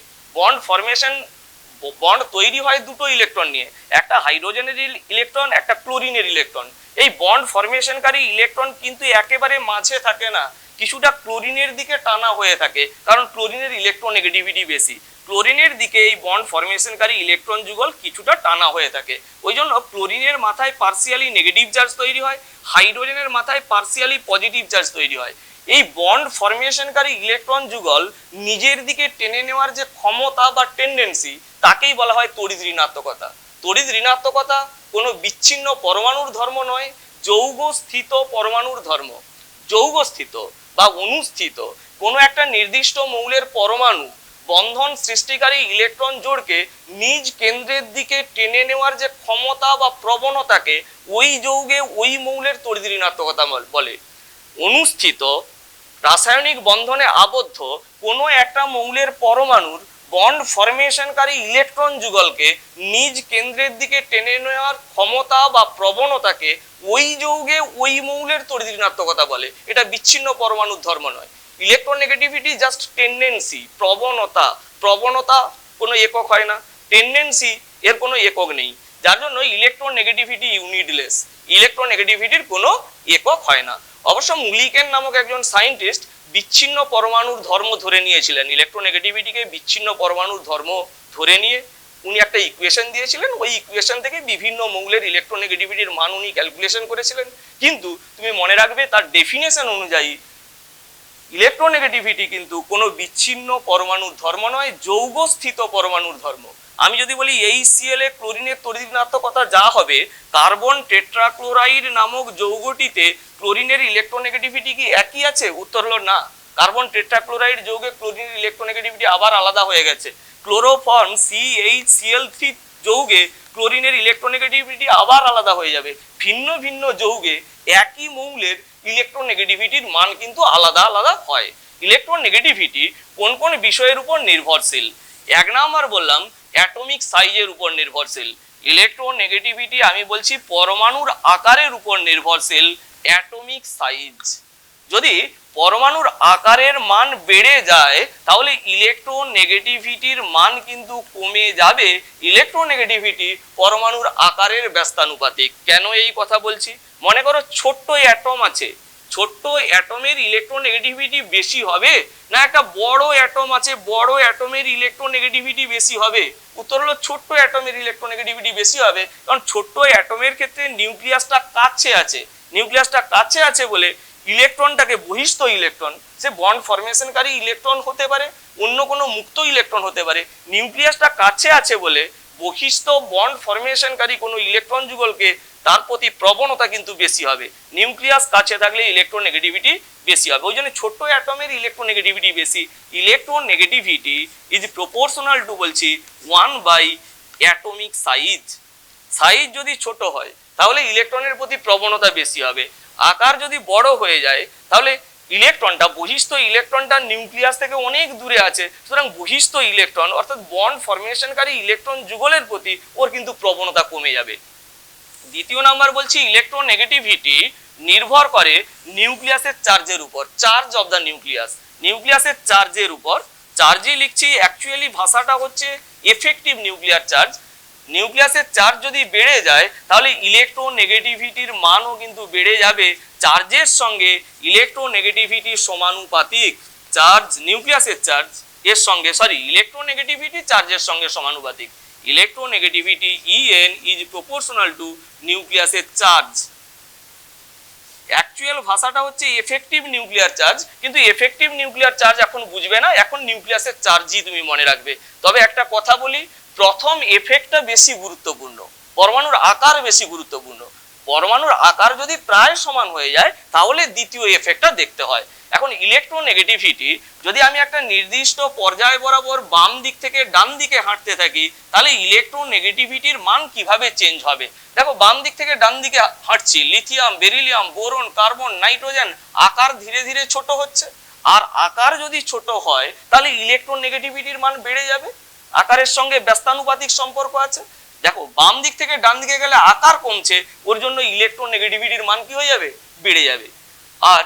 বন্ড তৈরি হয় দুটো ইলেকট্রন নিয়ে, একটা হাইড্রোজেনের ইলেকট্রন, একটা ক্লোরিনের ইলেকট্রন। এই বন্ড ফরমেশনকারী ইলেকট্রন কিন্তু একেবারে মাঝে থাকে না, কিছুটা ক্লোরিনের দিকে টানা হয়ে থাকে, কারণ ক্লোরিনের ইলেকট্রোনেগেটিভিটি বেশি। ক্লোরিনের দিকে এই বন্ড ফরমেশনকারী ইলেকট্রন যুগল কিছুটা টানা হয়ে থাকে। ওই জন্য ক্লোরিনের মাথায় পার্সিয়ালি নেগেটিভ চার্জ তৈরি হয়, হাইড্রোজেনের মাথায় পার্সিয়ালি পজিটিভ চার্জ তৈরি হয়। এই বন্ড ফরমেশনকারী ইলেকট্রন যুগল নিজের দিকে টেনে নেওয়ার যে ক্ষমতা বা টেন্ডেন্সি, তাকেই বলা হয় তড়িৎ ঋণাত্মকতা। তড়িৎ ঋণাত্মকতা কোনো বিচ্ছিন্ন পরমাণুর ধর্ম নয়, যৌগস্থিত পরমাণুর ধর্ম। যৌগস্থিত বা অনুস্থিত কোনো একটা নির্দিষ্ট মৌলের পরমাণু বন্ধন সৃষ্টিকারী ইলেকট্রন জোড়কে নিজ কেন্দ্রের দিকে টেনে নেওয়ার যে ক্ষমতা বা প্রবণতাকে ওই যৌগে ওই মৌলের তড়িৎ ঋণাত্মকতা বলে। অনুস্থিত রাসায়নিক বন্ধনে আবদ্ধ কোনো একটা মৌলের পরমাণুর বন্ড ফরমেশনকারী ইলেকট্রন যুগলকে নিজ কেন্দ্রের দিকে টেনে নেওয়ার ক্ষমতা বা প্রবণতাকে ওই যৌগে ওই মৌলের তড়িৎ ঋণাত্মকতা বলে। এটা বিচ্ছিন্ন পরমাণুর ধর্ম নয়। ইলেকট্রোনেগেটিভিটি জাস্ট টেন্ডেন্সি, প্রবণতা। প্রবণতা কোনো একক হয় না, টেন্ডেন্সি এর কোনো একক নেই, যার জন্য ইলেকট্রোনেগেটিভিটি ইউনিটলেস। ইলেকট্রোনেগেটিভিটির কোনো একক হয় না। অবশ্য মুলিকেন নামক একজন সায়েন্টিস্ট বিচ্ছিন্ন পরমাণুর ধর্ম ধরে নিয়েছিলেন। ইলেকট্রোনেগেটিভিটিকে বিচ্ছিন্ন পরমাণুর ধর্ম ধরে নিয়ে উনি একটা ইকুয়েশন দিয়েছিলেন। ওই ইকুয়েশন থেকে বিভিন্ন মৌলের ইলেকট্রোনেগেটিভিটির মান উনি ক্যালকুলেশন করেছিলেন। কিন্তু তুমি মনে রাখবে তার ডেফিনেশন অনুযায়ী ইলেকট্রোনেগেটিভিটি কিন্তু কোনো বিচ্ছিন্ন পরমাণুর ধর্ম নয়, যৌগস্থিত পরমাণুর ধর্ম। আমি যদি বলি HCl এ ক্লোরিনের তড়িৎ ঋণাত্মকতা যা হবে, কার্বন টেট্রাক্লোরাইড নামক যৌগটিতে ক্লোরিনের ইলেকট্রোনেগেটিভিটি কি একই আছে? উত্তর হলো না। কার্বন টেট্রাক্লোরাইড যৌগে ক্লোরিনের ইলেকট্রোনেগেটিভিটি আবার আলাদা হয়ে গেছে। ক্লোরোফর্ম CHCl3 যৌগে ক্লোরিনের ইলেকট্রোনেগেটিভিটি আবার আলাদা হয়ে যাবে। ভিন্ন ভিন্ন যৌগে একই মৌলের ইলেকট্রোনেগেটিভিটির মান কিন্তু আলাদা আলাদা হয়। ইলেকট্রোনেগেটিভিটি কোন কোন বিষয়ের উপর নির্ভরশীল? 1 নাম্বার বললাম অ্যাটমিক সাইজের উপর নির্ভরশীল। ইলেকট্রোনেগেটিভিটি আমি বলছি পরমাণুর আকারের উপর নির্ভরশীল, অ্যাটমিক সাইজ। যদি পরমাণুর আকারের মান বেড়ে যায় তাহলে ইলেকট্রোনেগেটিভিটির মান কিন্তু কমে যাবে। ইলেকট্রোনেগেটিভিটি পরমাণুর আকারের ব্যস্তানুপাতিক। কেন এই কথা বলছি? মনে করো ছোট্ট অ্যাটম আছে, ছোট্ট অ্যাটমের ইলেকট্রোনেগেটিভিটি বেশি হবে না একটা বড় অ্যাটম আছে, বড় অ্যাটমের ইলেকট্রোনেগেটিভিটি বেশি হবে? উত্তর হলো ছোট্ট অ্যাটমের ইলেকট্রোনেগেটিভিটি বেশি হবে, কারণ ছোট্ট অ্যাটমের ক্ষেত্রে নিউক্লিয়াসটা কাছে আছে। নিউক্লিয়াসটা কাছে আছে বলে ইলেকট্রনটাকে বহিস্থ ইলেকট্রন, সে বন্ড ফরমেশনকারী ইলেকট্রন হতে পারে, অন্য কোনো মুক্ত ইলেকট্রন হতে পারে। নিউক্লিয়াসটা কাছে আছে বলে বহিস্থ বন্ড ফরমেশনকারী কোনো ইলেকট্রন যুগলকে তার প্রতি প্রবণতা কিন্তু বেশি হবে। নিউক্লিয়াস কাছে থাকলে ইলেকট্রোনেগেটিভিটি বেশি হবে। ওই জন্য ছোট্ট অ্যাটমের ইলেকট্রোনেগেটিভিটি বেশি। ইলেকট্রোনেগেটিভিটি ইজ প্রপোর্শনাল টু বলছি 1 বাই অ্যাটমিক সাইজ। সাইজ যদি ছোট হয় তাহলে ইলেকট্রনের প্রতি প্রবণতা বেশি হবে। আকার যদি বড় হয়ে যায় তাহলে ইলেকট্রনটা, বহিস্থ ইলেকট্রনটা নিউক্লিয়াস থেকে অনেক দূরে আছে, সুতরাং বহিস্থ ইলেকট্রন অর্থাৎ বন্ড ফরমেশনকারী ইলেকট্রন যুগলের প্রতি ওর কিন্তু প্রবণতা কমে যাবে। দ্বিতীয় নাম্বার বলছি ইলেকট্রোনেগেটিভিটি নির্ভর করে নিউক্লিয়াসের চার্জের উপর, চার্জ অফ দ্য নিউক্লিয়াস। নিউক্লিয়াসের চার্জের উপর, চার্জই লিখছি, অ্যাকচুয়ালি ভাষাটা হচ্ছে এফেক্টিভ নিউক্লিয়ার চার্জ। নিউক্লিয়াসের চার্জ যদি বেড়ে যায় তাহলে ইলেকট্রোনেগেটিভিটির মানও কিন্তু বেড়ে যাবে। চার্জের সঙ্গে ইলেকট্রোনেগেটিভিটি সমানুপাতিক। চার্জ, নিউক্লিয়াসের চার্জ এর সঙ্গে, ইলেকট্রোনেগেটিভিটি চার্জের সঙ্গে সমানুপাতিক। Electronegativity En is proportional to নিউক্লিয়াসের চার্জ। অ্যাকচুয়াল ভাষাটা হচ্ছে এফেক্টিভ নিউক্লিয়ার চার্জ, কিন্তু এফেক্টিভ নিউক্লিয়ার চার্জ এখন বুঝবে না, এখন নিউক্লিয়াসের চার্জই তুমি মনে রাখবে। তবে একটা কথা বলি, প্রথম এফেক্টটা বেশি গুরুত্বপূর্ণ, পরমাণুর আকার বেশি গুরুত্বপূর্ণ। পরমাণুর আকার যদি প্রায় সমান হয়ে যায় তাহলে দ্বিতীয় এফেক্টটা দেখতে হয়। এখন ইলেকট্রোনেগেটিভিটি যদি আমি একটা নির্দিষ্ট পর্যায় বরাবর বাম দিক থেকে ডান দিকে হাঁটতে থাকি তাহলে ইলেকট্রোনেগেটিভিটির মান কিভাবে চেঞ্জ হবে? দেখো, বাম দিক থেকে ডান দিকে হাঁটছি, lithium, beryllium, boron, carbon, nitrogen আকার ধীরে ধীরে ছোট হচ্ছে। আর আকার যদি ছোট হয় তাহলে ইলেকট্রোনেগেটিভিটির মান বেড়ে যাবে। আকারের সঙ্গে ব্যস্তানুপাতিক সম্পর্ক আছে। দেখো, বাম দিক থেকে ডান দিকে গেলে আকার কমছে, ওর জন্য ইলেকট্রোনেগেটিভিটির মান কি হয়ে যাবে? বেড়ে যাবে। আর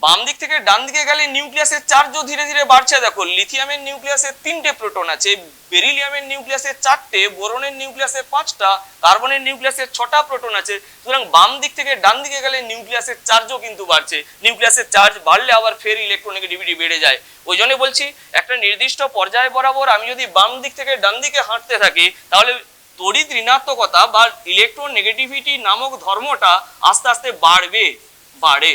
বাম দিক থেকে ডান দিকে গেলে নিউক্লিয়াসের চার্জও ধীরে ধীরে বাড়ছে। দেখো, লিথিয়ামের নিউক্লিয়াসে 3টে প্রোটন আছে, বেরিলিয়ামের নিউক্লিয়াসে 4টে, বোরনের নিউক্লিয়াসে 5টা, কার্বনের নিউক্লিয়াসে 6টা প্রোটন আছে। সুতরাং বাম দিক থেকে ডান দিকে গেলে নিউক্লিয়াসের চার্জও কিন্তু বাড়ছে। নিউক্লিয়াসের চার্জ বাড়লে আবার ফের ইলেকট্রোনেগেটিভিটি বেড়ে যায়। ওই জন্য বলছি একটা নির্দিষ্ট পর্যায় বরাবর আমি যদি বাম দিক থেকে ডান দিকে হাঁটতে থাকি তাহলে তড়িৎ ঋণাত্মকতা বা ইলেকট্রোনেগেটিভিটি নামক ধর্মটা আস্তে আস্তে বাড়ে।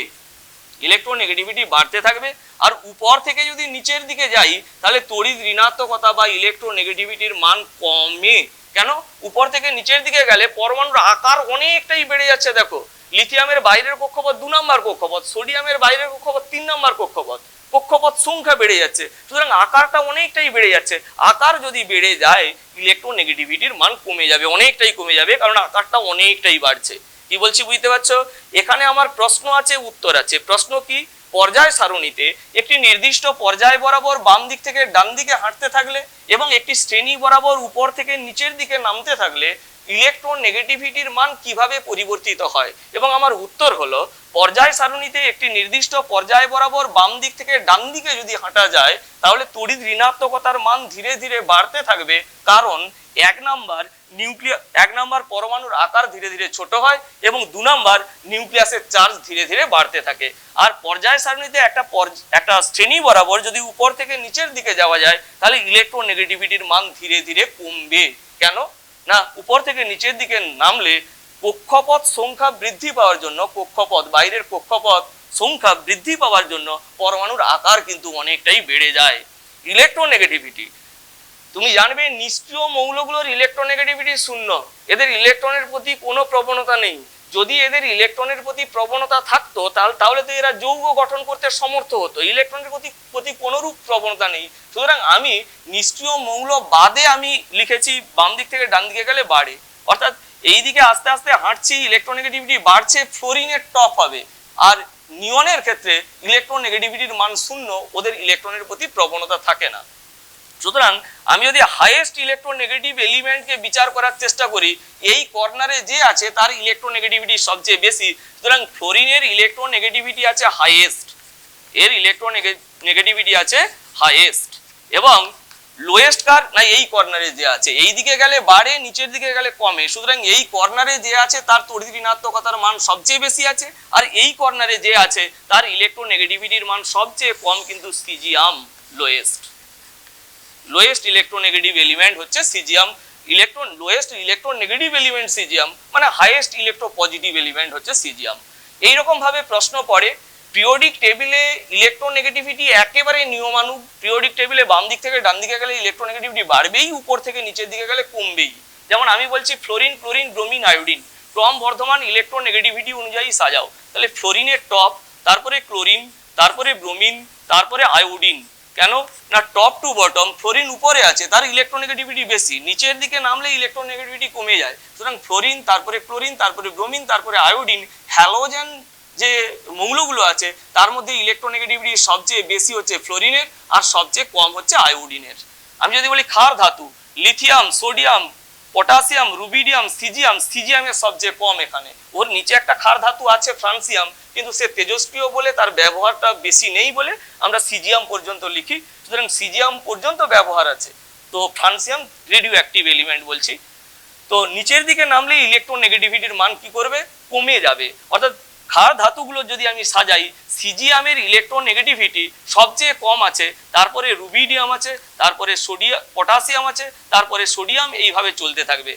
ইলেকট্রোনেগেটিভিটি বাড়তে থাকবে। আর উপর থেকে যদি নিচের দিকে যাই তাহলে তড়িৎ ঋণাত্মকতা বা ইলেকট্রোনেগেটিভিটির মান কমে। কেন? উপর থেকে নিচের দিকে গেলে পরমাণুর আকার অনেকটাই বেড়ে যাচ্ছে। দেখো, লিথিয়ামের বাইরের কক্ষপথ 2 নম্বর কক্ষপথ, সোডিয়ামের বাইরের কক্ষপথ 3 নম্বর কক্ষপথ, কক্ষপথ সংখ্যা বেড়ে যাচ্ছে, সুতরাং আকারটা অনেকটাই বেড়ে যাচ্ছে। আকার যদি বেড়ে যায় ইলেকট্রোনেগেটিভিটির মান কমে যাবে, অনেকটাই কমে যাবে, কারণ আকারটা অনেকটাই বাড়ছে। কি বলছি বুঝতে পারছো? এখানে আমার প্রশ্ন আছে, উত্তর আছে। প্রশ্ন কি? পর্যায় সারণীতে একটি নির্দিষ্ট পর্যায় বরাবর বাম দিক থেকে ডান দিকে হাঁটতে থাকলে এবং একটি শ্রেণী বরাবর উপর থেকে নিচের দিকে নামতে থাকলে ইলেকট্রোনেগেটিভিটির মান কিভাবে পরিবর্তিত হয়? এবং আমার উত্তর হলো, পর্যায় সারণীতে একটি নির্দিষ্ট পর্যায় বরাবর বাম দিক থেকে ডান দিকে যদি হাঁটা যায় তাহলে তড়িৎ ঋণাত্মকতার মান ধীরে ধীরে বাড়তে থাকবে, কারণ 1 নাম্বার পরমাণুর আকার ধীরে ধীরে ছোট হয় এবং 2 নাম্বার নিউক্লিয়াসের চার্জ ধীরে ধীরে বাড়তে থাকে। আর পর্যায় সারণীতে একটা শ্রেণী বরাবর যদি উপর থেকে নিচের দিকে যাওয়া যায় তাহলে ইলেকট্রোনেগেটিভিটির মান ধীরে ধীরে কমবে। কেন না? উপর থেকে নিচের দিকে নামলে কক্ষপথ সংখ্যা বৃদ্ধি পাওয়ার জন্য, বাইরের কক্ষপথ সংখ্যা বৃদ্ধি পাওয়ার জন্য পরমাণুর আকার কিন্তু অনেকটাই বেড়ে যায়। ইলেকট্রোনেগেটিভিটি তুমি জানবে, নিষ্ক্রিয় মৌলগুলোর ইলেকট্রোনেগেটিভিটি 0, এদের ইলেকট্রনের প্রতি কোনো প্রবণতা নেই। যদি এদের ইলেকট্রনের প্রতি প্রবণতা থাকতো তাহলে তো এরা যৌগ গঠন করতে সমর্থ হতো। ইলেকট্রনের প্রতি কোনোরূপ প্রবণতা নেই, সুতরাং আমি নিষ্ক্রিয় মৌল বাদে আমি লিখেছি বাম দিক থেকে ডান দিকে গেলে বাড়ে, অর্থাৎ এই দিকে আস্তে আস্তে হাঁটছি, ইলেকট্রোনেগেটিভিটি বাড়ছে, ফ্লোরিনের টপ হবে। আর নিয়নের ক্ষেত্রে ইলেকট্রোনেগেটিভিটির মান 0, ওদের ইলেকট্রনের প্রতি প্রবণতা থাকে না। সুতরাং আমি যদি হাইয়েস্ট ইলেকট্রোনেগেটিভ এলিমেন্টকে বিচার করার চেষ্টা করি, এই কর্নারে যে আছে তার ইলেকট্রোনেগেটিভিটি সবচেয়ে বেশি, সুতরাং ফ্লোরিনের ইলেকট্রোনেগেটিভিটি আছে হাইয়েস্ট, এর ইলেকট্রোনেগেটিভিটি আছে হাইয়েস্ট। এবং লোয়েস্ট কার না এই কর্নারে যে আছে, এই দিকে গেলে বাড়ে, নিচের দিকে গেলে কমে, সুতরাং এই কর্নারে যে আছে তার তড়িৎ ঋণাত্মকতার মান সবচেয়ে বেশি আছে, আর এই কর্নারে যে আছে তার ইলেকট্রোনেগেটিভিটির মান সবচেয়ে কম, কিন্তু সিজিয়াম লোয়েস্ট ইলেকট্রোনেগেটিভ এলিমেন্ট হচ্ছে caesium. Lowest electronegative element caesium, মানে হাইয়েস্ট ইলেকট্রোপজিটিভ এলিমেন্ট হচ্ছে সিজিয়াম। এইরকম ভাবে প্রশ্ন পড়ে পিরিয়ডিক টেবিলে ইলেকট্রোনেগেটিভিটি একেবারে নিয়মানুগ। পিরিয়ডিক টেবিলে বাম দিক থেকে ডান দিকে গেলে ইলেকট্রোনেগেটিভিটি বাড়বেই, উপর থেকে নিচের দিকে গেলে কমবেই। যেমন আমি বলছি ফ্লোরিন, ক্লোরিন, ব্রোমিন, আয়োডিন ক্রম বর্ধমান ইলেকট্রোনেগেটিভিটি অনুযায়ী সাজাও, তাহলে ফ্লোরিনের টপ, তারপরে ক্লোরিন, তারপরে ব্রোমিন, তারপরে আয়োডিন। কেন না টপ টু বটম ফ্লোরিন উপরে আছে, তার ইলেকট্রোনেগেটিভিটি বেশি, নিচের দিকে নামলে ইলেকট্রোনেগেটিভিটি কমে যায়। সুতরাং ফ্লোরিন, তারপরে ক্লোরিন, তারপরে ব্রোমিন, তারপরে আয়োডিন, হ্যালোজেন যে মৌলগুলো আছে তার মধ্যে ইলেকট্রোনেগেটিভিটি সবচেয়ে বেশি হচ্ছে ফ্লোরিনের, আর সবচেয়ে কম হচ্ছে আয়োডিনের। আমি যদি বলি ক্ষার ধাতু, লিথিয়াম, সোডিয়াম, পটাশিয়াম, রুবিডিয়াম, সিজিয়ামের সবচেয়ে কম এখানে। ওর নিচে একটা ক্ষার ধাতু আছে ফ্রান্সিয়াম, কিন্তু সে তেজস্ক্রিয় বলে তার ব্যবহারটা বেশি নেই বলে আমরা সিজিয়াম পর্যন্ত লিখি, সুতরাং সিজিয়াম পর্যন্ত ব্যবহার আছে। তো ফ্রান্সিয়াম রেডিও অ্যাক্টিভ এলিমেন্ট বলছি। তো নিচের দিকে নামলে ইলেকট্রোনেগেটিভিটির মান কি করবে, কমে যাবে। অর্থাৎ ক্ষার ধাতুগুলো যদি আমি সাজাই, সিজিয়ামের ইলেকট্রোনেগেটিভিটি সবচেয়ে কম আছে, তারপরে রুবিডিয়াম আছে, তারপরে পটাশিয়াম আছে, তারপরে সোডিয়াম, এইভাবে চলতে থাকবে।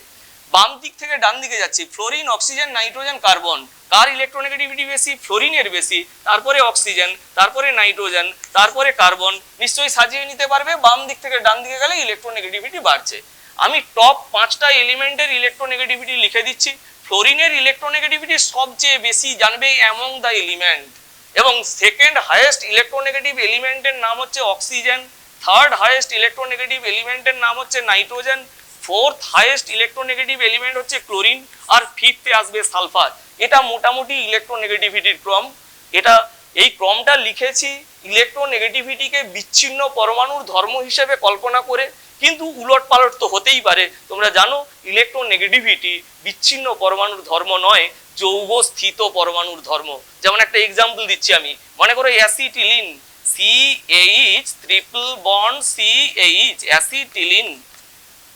বাম দিক থেকে ডান দিকে যাচ্ছি, ফ্লোরিন, অক্সিজেন, নাইট্রোজেন, কার্বন, কার ইলেকট্রোনেগেটিভিটি বেশি, ফ্লোরিনের বেশি, তারপরে অক্সিজেন, তারপরে নাইট্রোজেন, তারপরে কার্বন। নিশ্চয়ই সাজিয়ে নিতে পারবে, বাম দিক থেকে ডান দিকে গেলে ইলেকট্রোনেগেটিভিটি বাড়ছে। আমি টপ 5টা এলিমেন্টের ইলেকট্রোনেগেটিভিটি লিখে দিচ্ছি। ফ্লোরিনের ইলেকট্রোনেগেটিভিটি সবচেয়ে বেশি জানবে অ্যামং দ্য এলিমেন্ট, এবং সেকেন্ড হাইয়েস্ট ইলেকট্রোনেগেটিভ এলিমেন্টের নাম হচ্ছে অক্সিজেন, থার্ড হাইয়েস্ট ইলেকট্রোনেগেটিভ এলিমেন্টের নাম হচ্ছে nitrogen, fourth highest electronegative element হচ্ছে ক্লোরিন, আর ফিফথে আসবে সালফার। এটা মোটামুটি ইলেকট্রোনেগেটিভিটির ক্রম। এটা এই ক্রমটা লিখেছি ইলেকট্রোনেগেটিভিটিকে বিচ্ছিন্ন পরমাণুর ধর্ম হিসেবে কল্পনা করে, কিন্তু উলট পালট তো হতেই পারে। তোমরা জানো ইলেকট্রোনেগেটিভিটি বিচ্ছিন্ন পরমাণুর ধর্ম নয়, যৌগ স্থিত পরমাণুর ধর্ম। যেমন একটা এক্সাম্পল দিচ্ছি আমি, মনে করো acetylene, CH triple bond CH, acetylene,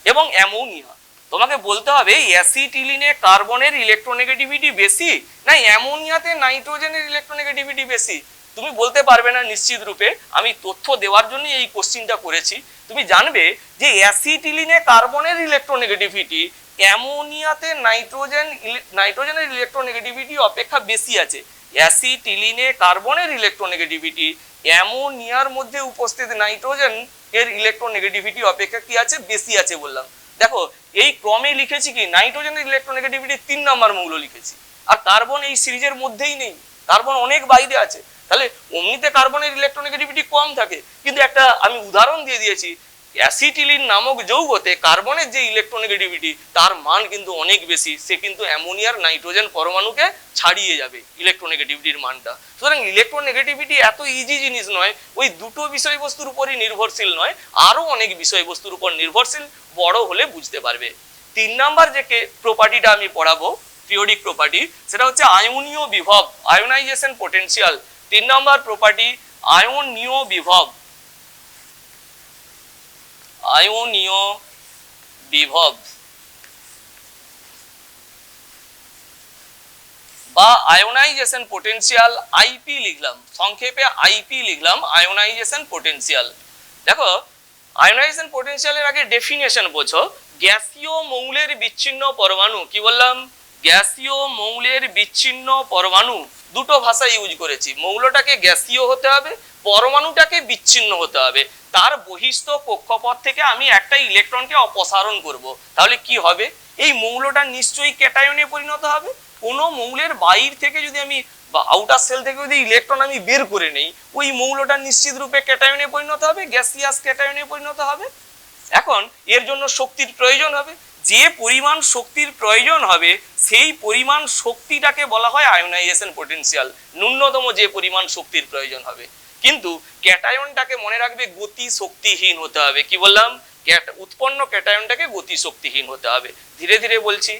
এবং অ্যামোনিয়া। তোমাকে বলতে হবে অ্যাসিটিলিনে কার্বনের ইলেকট্রোনেগেটিভিটি বেশি না অ্যামোনিয়াতে নাইট্রোজেনের ইলেকট্রোনেগেটিভিটি বেশি। তুমি বলতে পারবে না নিশ্চিত রূপে, আমি তথ্য দেওয়ার জন্য এই কোশ্চিনটা করেছি। তুমি জানবে যে অ্যাসিটিলিনে কার্বনের ইলেকট্রোনেগেটিভিটি অ্যামোনিয়াতে নাইট্রোজেনের ইলেকট্রোনেগেটিভিটি অপেক্ষা বেশি আছে। অ্যাসিটিলিনে কার্বনের ইলেকট্রোনেগেটিভিটি অ্যামোনিয়ার মধ্যে উপস্থিত নাইট্রোজেন এর ইলেকট্রোনেগেটিভিটি অপেক্ষা কি আছে, বেশি আছে বললাম। দেখো এই ক্রমে লিখেছি কি, নাইট্রোজেনের ইলেকট্রোনেগেটিভিটি 3 নম্বর মৌল লিখেছি, আর কার্বন এই সিরিজের মধ্যেই নেই, কার্বন অনেক বাইরে আছে। তাহলে অমনিতে কার্বনের ইলেকট্রোনেগেটিভিটি কম থাকে, কিন্তু একটা আমি উদাহরণ দিয়ে দিয়েছি, অ্যাসিটিলিন নামক যৌগতে কার্বনের যে ইলেকট্রোনেগেটিভিটি তার মান কিন্তু অনেক বেশি, সে কিন্তু অ্যামোনিয়ার নাইট্রোজেন পরমাণুকে ছাড়িয়ে যাবে ইলেকট্রোনেগেটিভিটির মানটা। সুতরাং ইলেকট্রোনেগেটিভিটি এত ইজি জিনিস নয়, ওই দুটো বিষয়বস্তুর উপরই নির্ভরশীল নয়, আরো অনেক বিষয়বস্তুর উপর নির্ভরশীল, বড় হলে বুঝতে পারবে। 3 নাম্বার যে প্রপার্টিটা আমি পড়াবো পিরিয়ডিক প্রপার্টি, সেটা হচ্ছে আয়নীয় বিভব, আয়োনাইজেশন পোটেনশিয়াল। 3 নম্বর প্রপার্টি আয়নীয় বিভব, আয়নীয় বিভব বা আয়োনাইজেশন পোটেনশিয়াল, আইপি লিখলাম, সংক্ষেপে আইপি লিখলাম, আয়োনাইজেশন পোটেনশিয়াল। দেখো আয়োনাইজেশন পোটেনশিয়ালের আগে ডেফিনেশন বোঝো। গ্যাসীয় মৌলের বিচ্ছিন্ন পরমাণু, কি বললাম, গ্যাসীয় মৌলের বিচ্ছিন্ন পরমাণু। দুটো ভাষা ইউজ করেছি, মৌলটাকে গ্যাসীয় হতে হবে, পরমাণুটাকে বিচ্ছিন্ন হতে হবে। তার বহিস্থ কক্ষপথ থেকে আমি একটা ইলেকট্রনকে অপসারণ করব, তাহলে কি হবে, এই মৌলটা নিশ্চয়ই ক্যাটায়নে পরিণত হবে। কোনো মৌলের বাইর থেকে যদি আমি বা আউটার সেল থেকে যদি ইলেকট্রন আমি বের করে নেই, ওই মৌলটা নিশ্চিত রূপে ক্যাটায়নে পরিণত হবে, গ্যাসিয়াস ক্যাটায়নে পরিণত হবে। এখন এর জন্য শক্তির প্রয়োজন হবে, যে পরিমাণ শক্তির প্রয়োজন হবে সেই পরিমাণ শক্তিটাকে বলা হয় আয়োনাইজেশন পটেনশিয়াল, ন্যূনতম যে পরিমাণ শক্তির প্রয়োজন হবে। কিন্তু ক্যাটায়নটাকে মনে রাখবে গতি শক্তিহীন হতে হবে। কি বললাম? উৎপন্ন ক্যাটায়নটাকে গতি শক্তিহীন হতে হবে। ধীরে ধীরে বলছি।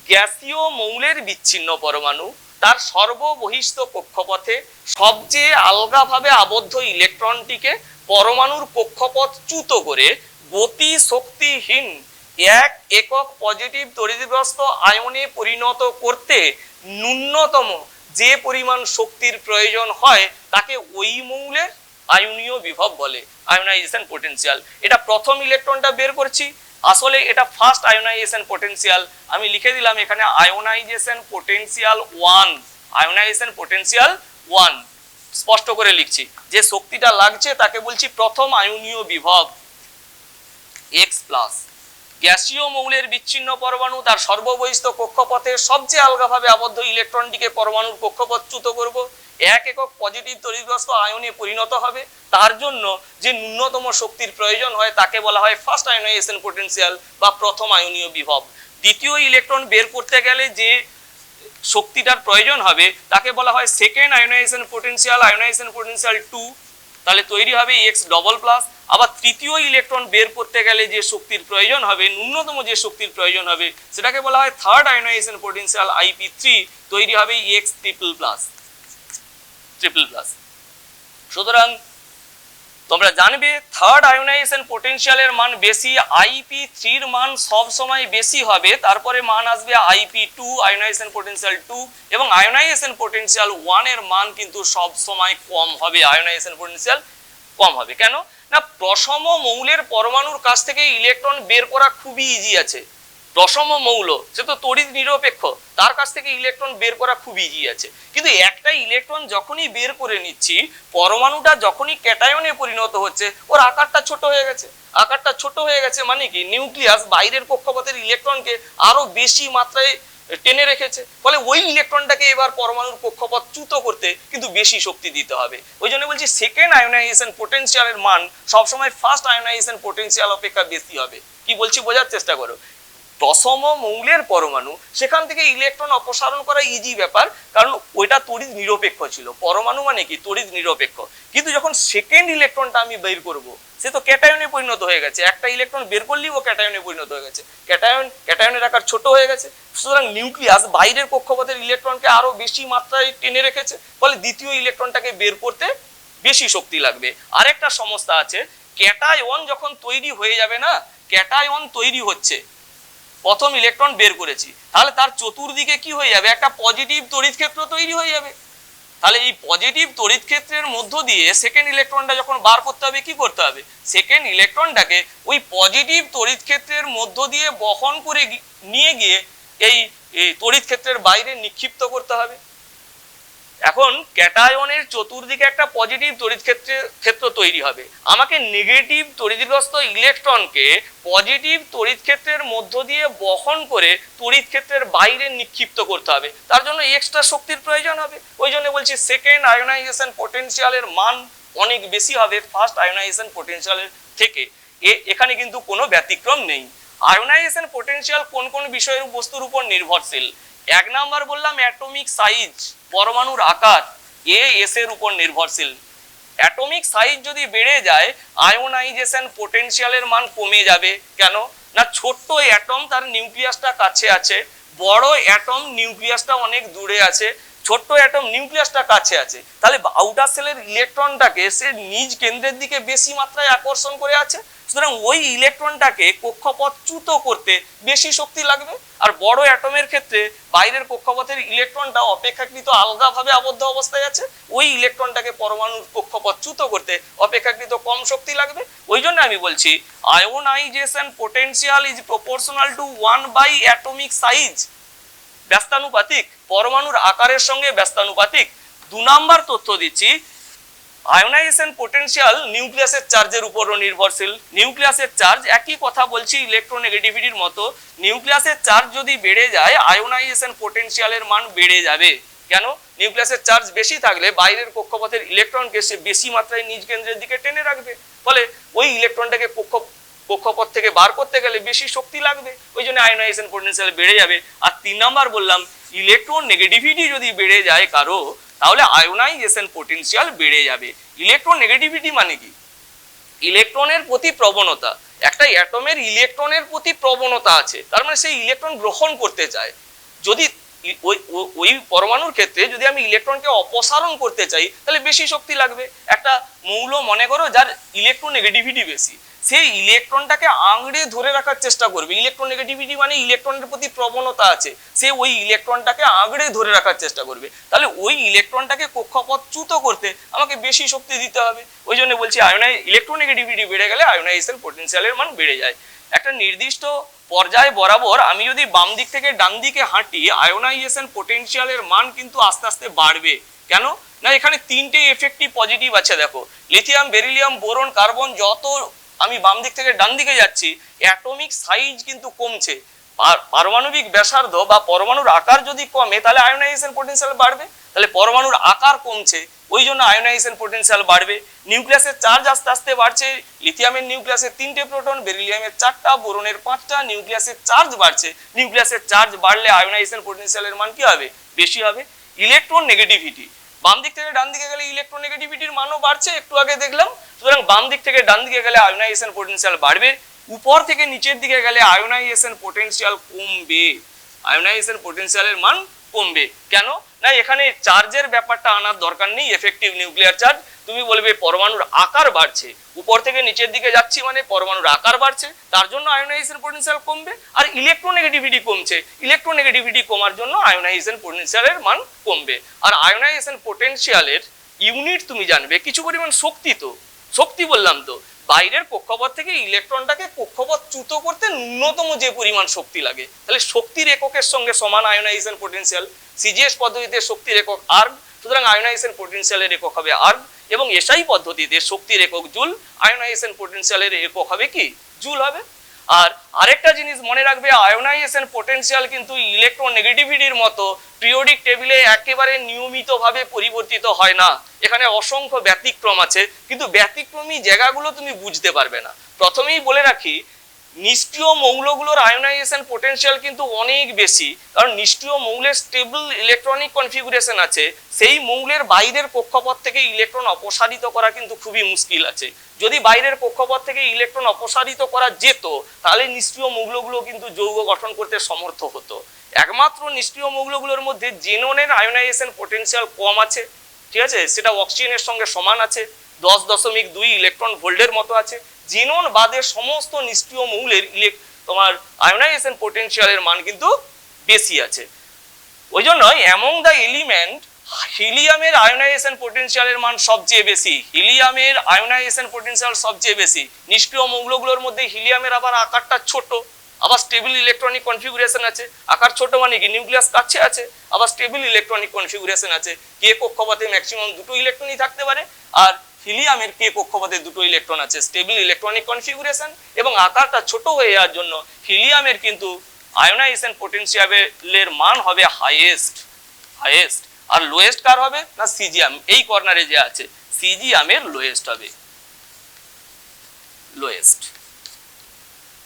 গ্যাসীয় মৌলের বিচ্ছিন্ন পরমাণু তার সর্ববহিস্থ কক্ষপথে সবচেয়ে আলগাভাবে আবদ্ধ ইলেকট্রনটিকে পরমাণুর কক্ষপথ চ্যুত করে গতি শক্তিহীন এক একক পজিটিভ তড়িৎগ্রস্ত আয়নে পরিণত করতে ন্যূনতম যে পরিমাণ শক্তির প্রয়োজন হয় তাকে ওই মৌলের আয়নীয় বিভব বলে, আয়োনাইজেশন পটেনশিয়াল। এটা প্রথম ইলেকট্রনটা বের করছি, আসলে এটা ফার্স্ট আয়োনাইজেশন পটেনশিয়াল। আমি লিখে দিলাম এখানে আয়োনাইজেশন পটেনশিয়াল 1, আয়োনাইজেশন পটেনশিয়াল 1 স্পষ্ট করে লিখছি। যে শক্তিটা লাগছে তাকে বলছি প্রথম আয়নীয় বিভব x প্লাস। গ্যাসীয় মৌলের বিচ্ছিন্ন পরমাণু তার সর্ববহিস্থ কক্ষপথে সবচেয়ে আলগাভাবে আবদ্ধ ইলেকট্রনটিকে পরমাণুর কক্ষপথচ্যুত করব, এক একক পজিটিভ তড়িৎগ্রস্ত আয়নে পরিণত হবে। তার জন্য যে ন্যূনতম শক্তির প্রয়োজন হয় তাকে বলা হয় ফার্স্ট আয়োনাইজেশন পটেনশিয়াল বা প্রথম আয়নীয় বিভব। দ্বিতীয় ইলেকট্রন বের করতে গেলে যে শক্তিটার প্রয়োজন হবে তাকে বলা হয় second ionization potential, ionization potential 2। তাহলে তৈরি হবে x ডবল প্লাস। আবার তৃতীয় ইলেকট্রন বের করতে গেলে যে শক্তির প্রয়োজন হবে, ন্যূনতম যে শক্তির প্রয়োজন হবে সেটাকে বলা হয় থার্ড আয়োনাইজেশন পটেনশিয়াল IP3, তৈরি হবে x ট্রিপল প্লাস। সুতরাং তোমরা জানবে থার্ড আয়োনাইজেশন পটেনশিয়ালের মান বেশি, IP3 এর মান সব সময় বেশি হবে, তারপরে মান আসবে IP2 আয়োনাইজেশন পটেনশিয়াল 2, এবং আয়োনাইজেশন পটেনশিয়াল 1 এর মান কিন্তু সব সময় কম হবে, আয়োনাইজেশন পটেনশিয়াল কম হবে। কেন না? প্রসম মৌলের পরমাণুর কাছ থেকে ইলেকট্রন বের করা খুবই ইজি আছে। প্রসম মৌল সে তো তড়িৎ নিরপেক্ষ, তার কাছ থেকে ইলেকট্রন বের করা খুব ইজি আছে। কিন্তু একটা ইলেকট্রন যখনই বের করে নিচ্ছি, পরমাণুটা যখনই ক্যাটায়নে পরিণত হচ্ছে, ওর আকারটা ছোট হয়ে গেছে। আকারটা ছোট হয়ে গেছে মানে কি? নিউক্লিয়াস বাইরের কক্ষপথের ইলেকট্রনকে আরো বেশি মাত্রায় টেনে রেখেছে, ফলে ওই ইলেকট্রনটাকে এবার পরমাণুর কক্ষপথ চ্যুত করতে কিন্তু বেশি শক্তি দিতে হবে। ওই জন্য বলছি সেকেন্ড আয়োনাইজেশন পটেনশিয়ালের মান সবসময় ফার্স্ট আয়োনাইজেশন পটেনশিয়াল অপেক্ষা বেশি হবে। কি বলছি বোঝার চেষ্টা করো। প্রসম মৌলের পরমাণু, সেখান থেকে ইলেকট্রন অপসারণ করা ইজি ব্যাপার, কারণ ওইটা তড়িৎ নিরপেক্ষ ছিল। পরমাণু মানে কি? তড়িৎ নিরপেক্ষ। কিন্তু যখন সেকেন্ড ইলেকট্রনটা আমি বের করব, সে তো ক্যাটায়নে পরিণত হয়ে গেছে। একটা ইলেকট্রন বের করলেই ও ক্যাটায়নে পরিণত হয়ে গেছে, ক্যাটায়নের আকার ছোট হয়ে গেছে। সুতরাং নিউক্লিয়াস বাইরের কক্ষপথের ইলেকট্রনকে আরো বেশি মাত্রায় টেনে রেখেছে, ফলে দ্বিতীয় ইলেকট্রনটাকে বের করতে বেশি শক্তি লাগবে। আরেকটা সমস্যা আছে, ক্যাটায়ন যখন তৈরি হয়ে যাবে না, ক্যাটায়ন তৈরি হচ্ছে, প্রথম ইলেকট্রন বের করেছি, তাহলে তার চতুর্দিকে কি হয়ে যাবে? একটা পজিটিভ তড়িৎ ক্ষেত্র তৈরি হয়ে যাবে। তাহলে এই পজিটিভ তড়িৎ ক্ষেত্রের মধ্য দিয়ে সেকেন্ড ইলেকট্রনটা যখন বার করতে হবে, কি করতে হবে? সেকেন্ড ইলেকট্রনটাকে ওই পজিটিভ তড়িৎ ক্ষেত্রের মধ্য দিয়ে বহন করে নিয়ে গিয়ে এই তড়িৎ ক্ষেত্রের বাইরে নিক্ষিপ্ত করতে হবে। এখন ক্যাটায়নের চতুর্দিকে একটা পজিটিভ তড়িৎ ক্ষেত্র তৈরি হবে, আমাকে নেগেটিভ তড়িৎগ্রস্ত ইলেকট্রনকে পজিটিভ তড়িৎ ক্ষেত্রের মধ্য দিয়ে বহন করে তড়িৎ ক্ষেত্রের বাইরে নিক্ষিপ্ত করতে হবে। তার জন্য এক্সট্রা শক্তির প্রয়োজন হবে। ওই জন্য বলছি সেকেন্ড আয়োনাইজেশন পটেনশিয়ালের মান অনেক বেশি হবে ফার্স্ট আয়োনাইজেশন পটেনশিয়ালের থেকে। এখানে কিন্তু কোনো ব্যতিক্রম নেই। আয়োনাইজেশন পটেনশিয়াল কোন কোন বিষয়ের বস্তুর উপর নির্ভরশীল? এক নাম্বার বললাম অ্যাটমিক সাইজ, পরমাণুর আকার এস এর উপর নির্ভরশীল। অ্যাটমিক সাইজ যদি বেড়ে যায়, আয়োনাইজেশন পটেনশিয়ালের মান কমে যাবে। কেন না? ছোট্ট অ্যাটম তার নিউক্লিয়াসটা কাছে আছে, বড় অ্যাটম নিউক্লিয়াসটা অনেক দূরে আছে, ছোট্ট অ্যাটম নিউক্লিয়াসটা কাছে আছে। তাহলে আউটার সেলের ইলেকট্রনটাকে সে নিজ কেন্দ্রের দিকে বেশি মাত্রায় আকর্ষণ করে আছে। সুতরাং ওই ইলেকট্রনটাকে কক্ষপথচ্যুত করতে বেশি শক্তি লাগবে। আর বড় অ্যাটমের ক্ষেত্রে বাইরের কক্ষপথের ইলেকট্রনটা অপেক্ষাকৃত আলগাভাবে আবদ্ধ অবস্থায় আছে, ওই ইলেকট্রনটাকে পরমাণুর কক্ষপথচ্যুত করতে অপেক্ষাকৃত কম শক্তি লাগবে। ওই জন্য আমি বলছি ionisation potential is proportional to 1 atomic size, ব্যস্তানুপাতিক, পরমাণুর আকারের সঙ্গে ব্যস্তানুপাতিক। 2 নাম্বার তথ্য দিচ্ছি, আয়োনাইজেশন পোটেনশিয়াল নিউক্লিয়াসের চার্জের উপরও নির্ভরশীল। নিউক্লিয়াসের চার্জ একই কথা বলছি ইলেকট্রোনেগেটিভিটির মতো, নিউক্লিয়াসের চার্জ যদি বেড়ে যায় আয়োনাইজেশন পোটেনশিয়ালের মান বেড়ে যাবে। কেন? নিউক্লিয়াসের চার্জ বেশি থাকলে বাইরের কক্ষপথের ইলেকট্রনকে সে বেশি মাত্রায় নিজ কেন্দ্রের দিকে টেনে রাখবে, ফলে ওই ইলেকট্রনটাকে কক্ষপথ থেকে বার করতে গেলে বেশি শক্তি লাগবে, ওই জন্য আয়োনাইজেশন পোটেনশিয়াল বেড়ে যাবে। আর 3 নাম্বার বললাম ইলেকট্রন নেগেটিভিটি যদি বেড়ে যায় কারো, তাহলে আয়োনাইজেশন পোটেনশিয়াল বেড়ে যাবে। ইলেকট্রন নেগেটিভিটি মানে কি? ইলেকট্রনের প্রতি প্রবণতা। একটা অ্যাটমের ইলেকট্রনের প্রতি প্রবণতা আছে, তার মানে সেই ইলেকট্রন গ্রহণ করতে চায়। যদি ওই পরমাণুর ক্ষেত্রে যদি আমি ইলেকট্রনকে অপসারণ করতে চাই তাহলে বেশি শক্তি লাগবে। একটা মৌল মনে করো যার ইলেকট্রন নেগেটিভিটি বেশি, সেই ইলেকট্রনটাকে আঁকড়ে ধরে রাখার চেষ্টা করবে। ইলেকট্রন নেগেটিভিটি মানে ইলেকট্রনের প্রতি প্রবণতা আছে, সে ওই ইলেকট্রনটাকে আঁকড়ে ধরে রাখার চেষ্টা করবে। তাহলে ওই ইলেকট্রনটাকে কক্ষপথচ্যুত করতে আমাকে বেশি শক্তি দিতে হবে। ওই জন্য বলছি ইলেকট্রন নেগেটিভিটি বেড়ে গেলে আয়োনাইজেশন পোটেনশিয়ালের মান বেড়ে যায়। একটা নির্দিষ্ট পর্যায় বরাবর আমি যদি বাম দিক থেকে ডান দিকে হাঁটি, আয়োনাইজেশন পোটেনশিয়ালের মান কিন্তু আস্তে আস্তে বাড়বে। কেন না? এখানে 3টে এফেক্টিভ পজিটিভ আছে। দেখো, লিথিয়াম, বেরিলিয়াম, বোরন, কার্বন, যত আমি বাম দিক থেকে ডান দিকে যাচ্ছি অ্যাটমিক সাইজ কিন্তু কমছে। পারমাণবিক ব্যাসার্ধ বা পরমাণুর আকার যদি কমে তাহলে আয়োনাইজেশন পোটেনশিয়াল বাড়বে। তাহলে পরমাণুর আকার কমছে, ওই জন্য আয়োনাইজেশন পোটেনশিয়াল বাড়বে। নিউক্লিয়াসের চার্জ আস্তে আস্তে বাড়ছে। লিথিয়ামের নিউক্লিয়াসে 3টে প্রোটন, বেরিলিয়ামের 4টা, বোরনের 5টা। নিউক্লিয়াসের চার্জ বাড়ছে। নিউক্লিয়াসের চার্জ বাড়লে আয়োনাইজেশন পোটেনশিয়ালের মান কি হবে? বেশি হবে। ইলেকট্রন নেগেটিভিটি, বাম দিক থেকে ডান দিকে গেলে ইলেকট্রন নেগেটিভিটির মানও বাড়ছে, একটু আগে দেখলাম। সুতরাং বাম দিক থেকে ডান দিকে গেলে আয়োনাইজেশন পোটেনশিয়াল বাড়বে। উপর থেকে নিচের দিকে গেলে আয়োনাইজেশন পোটেনশিয়াল কমবে। আয়োনাইজেশন পোটেনশিয়ালের মান কমবে। কেন না? এখানে চার্জের ব্যাপারটা আনার দরকার নেই। এফেক্টিভ নিউক্লিয়ার চার্জ, তুমি বলবে পরমাণুর আকার বাড়ছে, উপর থেকে নিচের দিকে যাচ্ছি মানে পরমাণুর আকার বাড়ছে, তার জন্য আয়োনাইজেশন পোটেনশিয়াল কমবে। আর ইলেকট্রোনেগেটিভিটি কমছে, ইলেকট্রোনেগেটিভিটি কমার জন্য আয়োনাইজেশন পোটেনশিয়ালের মান কমবে। আর আয়োনাইজেশন পোটেনশিয়ালের ইউনিট তুমি জানবে কিছু পরিমাণ শক্তি। তো শক্তি বললাম তো, বাইরের কক্ষপথ থেকে ইলেকট্রনটাকে কক্ষপথচ্যুত করতে ন্যূনতম যে পরিমাণ শক্তি লাগে, তাহলে শক্তির এককের সঙ্গে সমান আয়োনাইজেশন পোটেনশিয়াল। সিজিএস পদ্ধতিতে শক্তির একক আর্গ, সুতরাং আয়োনাইজেশন পোটেনশিয়ালের একক হবে আর্গ। এবং এসআই পদ্ধতিতে শক্তির একক জুল, আয়োনাইজেশন পোটেনশিয়ালের একক হবে কি? জুল হবে। আর আরেকটা জিনিস মনে রাখবে, আয়োনাইজেশন পোটেনশিয়াল কিন্তু ইলেকট্রন নেগেটিভিটির মতো পিরিয়ডিক টেবিলে একেবারে নিয়মিতভাবে পরিবর্তিত হয় না। এখানে অসংখ্য ব্যতিক্রম আছে, কিন্তু ব্যতিক্রমী জায়গাগুলো তুমি বুঝতে পারবে না। প্রথমেই বলে রাখি, নিষ্ক্রিয় মৌলগুলোর আয়োনাইজেশন পোটেনশিয়াল কিন্তু অনেক বেশি, কারণ নিষ্ক্রিয় মৌলের স্টেবল ইলেকট্রনিক কনফিগুরেশন আছে। সেই মৌলের বাইরের কক্ষপথ থেকে ইলেকট্রন অপসারিত করা কিন্তু খুবই মুশকিল আছে। যদি বাইরের কক্ষপথ থেকে ইলেকট্রন অপসারিত করা যেত তাহলে নিষ্ক্রিয় মৌলগুলো কিন্তু যৌগ গঠন করতে সমর্থ হতো। একমাত্র নিষ্ক্রিয় মৌলগুলোর মধ্যে জেননের আয়োনাইজেশন পোটেনশিয়াল কম আছে, ঠিক আছে, সেটা অক্সিজেনের সঙ্গে সমান আছে, 10.2 ইলেকট্রন ভোল্টের মতো আছে। জেনন বাদে সমস্ত নিষ্ক্রিয় মৌলের তোমার আয়োনাইজেশন পোটেনশিয়ালের মান কিন্তু বেশি আছে। ওই জন্য অ্যামং দ্য এলিমেন্ট হিলিয়ামের আয়োনাইজেশন পোটেনশিয়ালের মান সবচেয়ে বেশি। হিলিয়ামের আয়োনাইজেশন পোটেনশিয়াল সবচেয়ে বেশি। নিষ্ক্রিয় মৌলগুলোর মধ্যে হিলিয়ামের আবার আকারটা ছোট, আবার স্টেবল ইলেকট্রনিক কনফিগুরেশন আছে। আকার ছোট মানে কি? নিউক্লিয়াস কাছে আছে, আবার স্টেবল ইলেকট্রনিক কনফিগুরেশন আছে। কে কক্ষপথে ম্যাক্সিমাম 2টো ইলেকট্রনই থাকতে পারে, আর হিলিয়ামের কে কক্ষপথে 2টো ইলেকট্রন আছে। স্টেবল ইলেকট্রনিক কনফিগুরেশন এবং আকারটা ছোট হয়ে যাওয়ার জন্য হিলিয়ামের কিন্তু আয়োনাইজেশন পোটেনশিয়ালের মান হবে হাইয়েস্ট। আর লোয়েস্ট কার হবে না? সিজিয়াম। এই কর্নারে যে আছে সিজিয়ামের লোয়েস্ট হবে, লোয়েস্ট।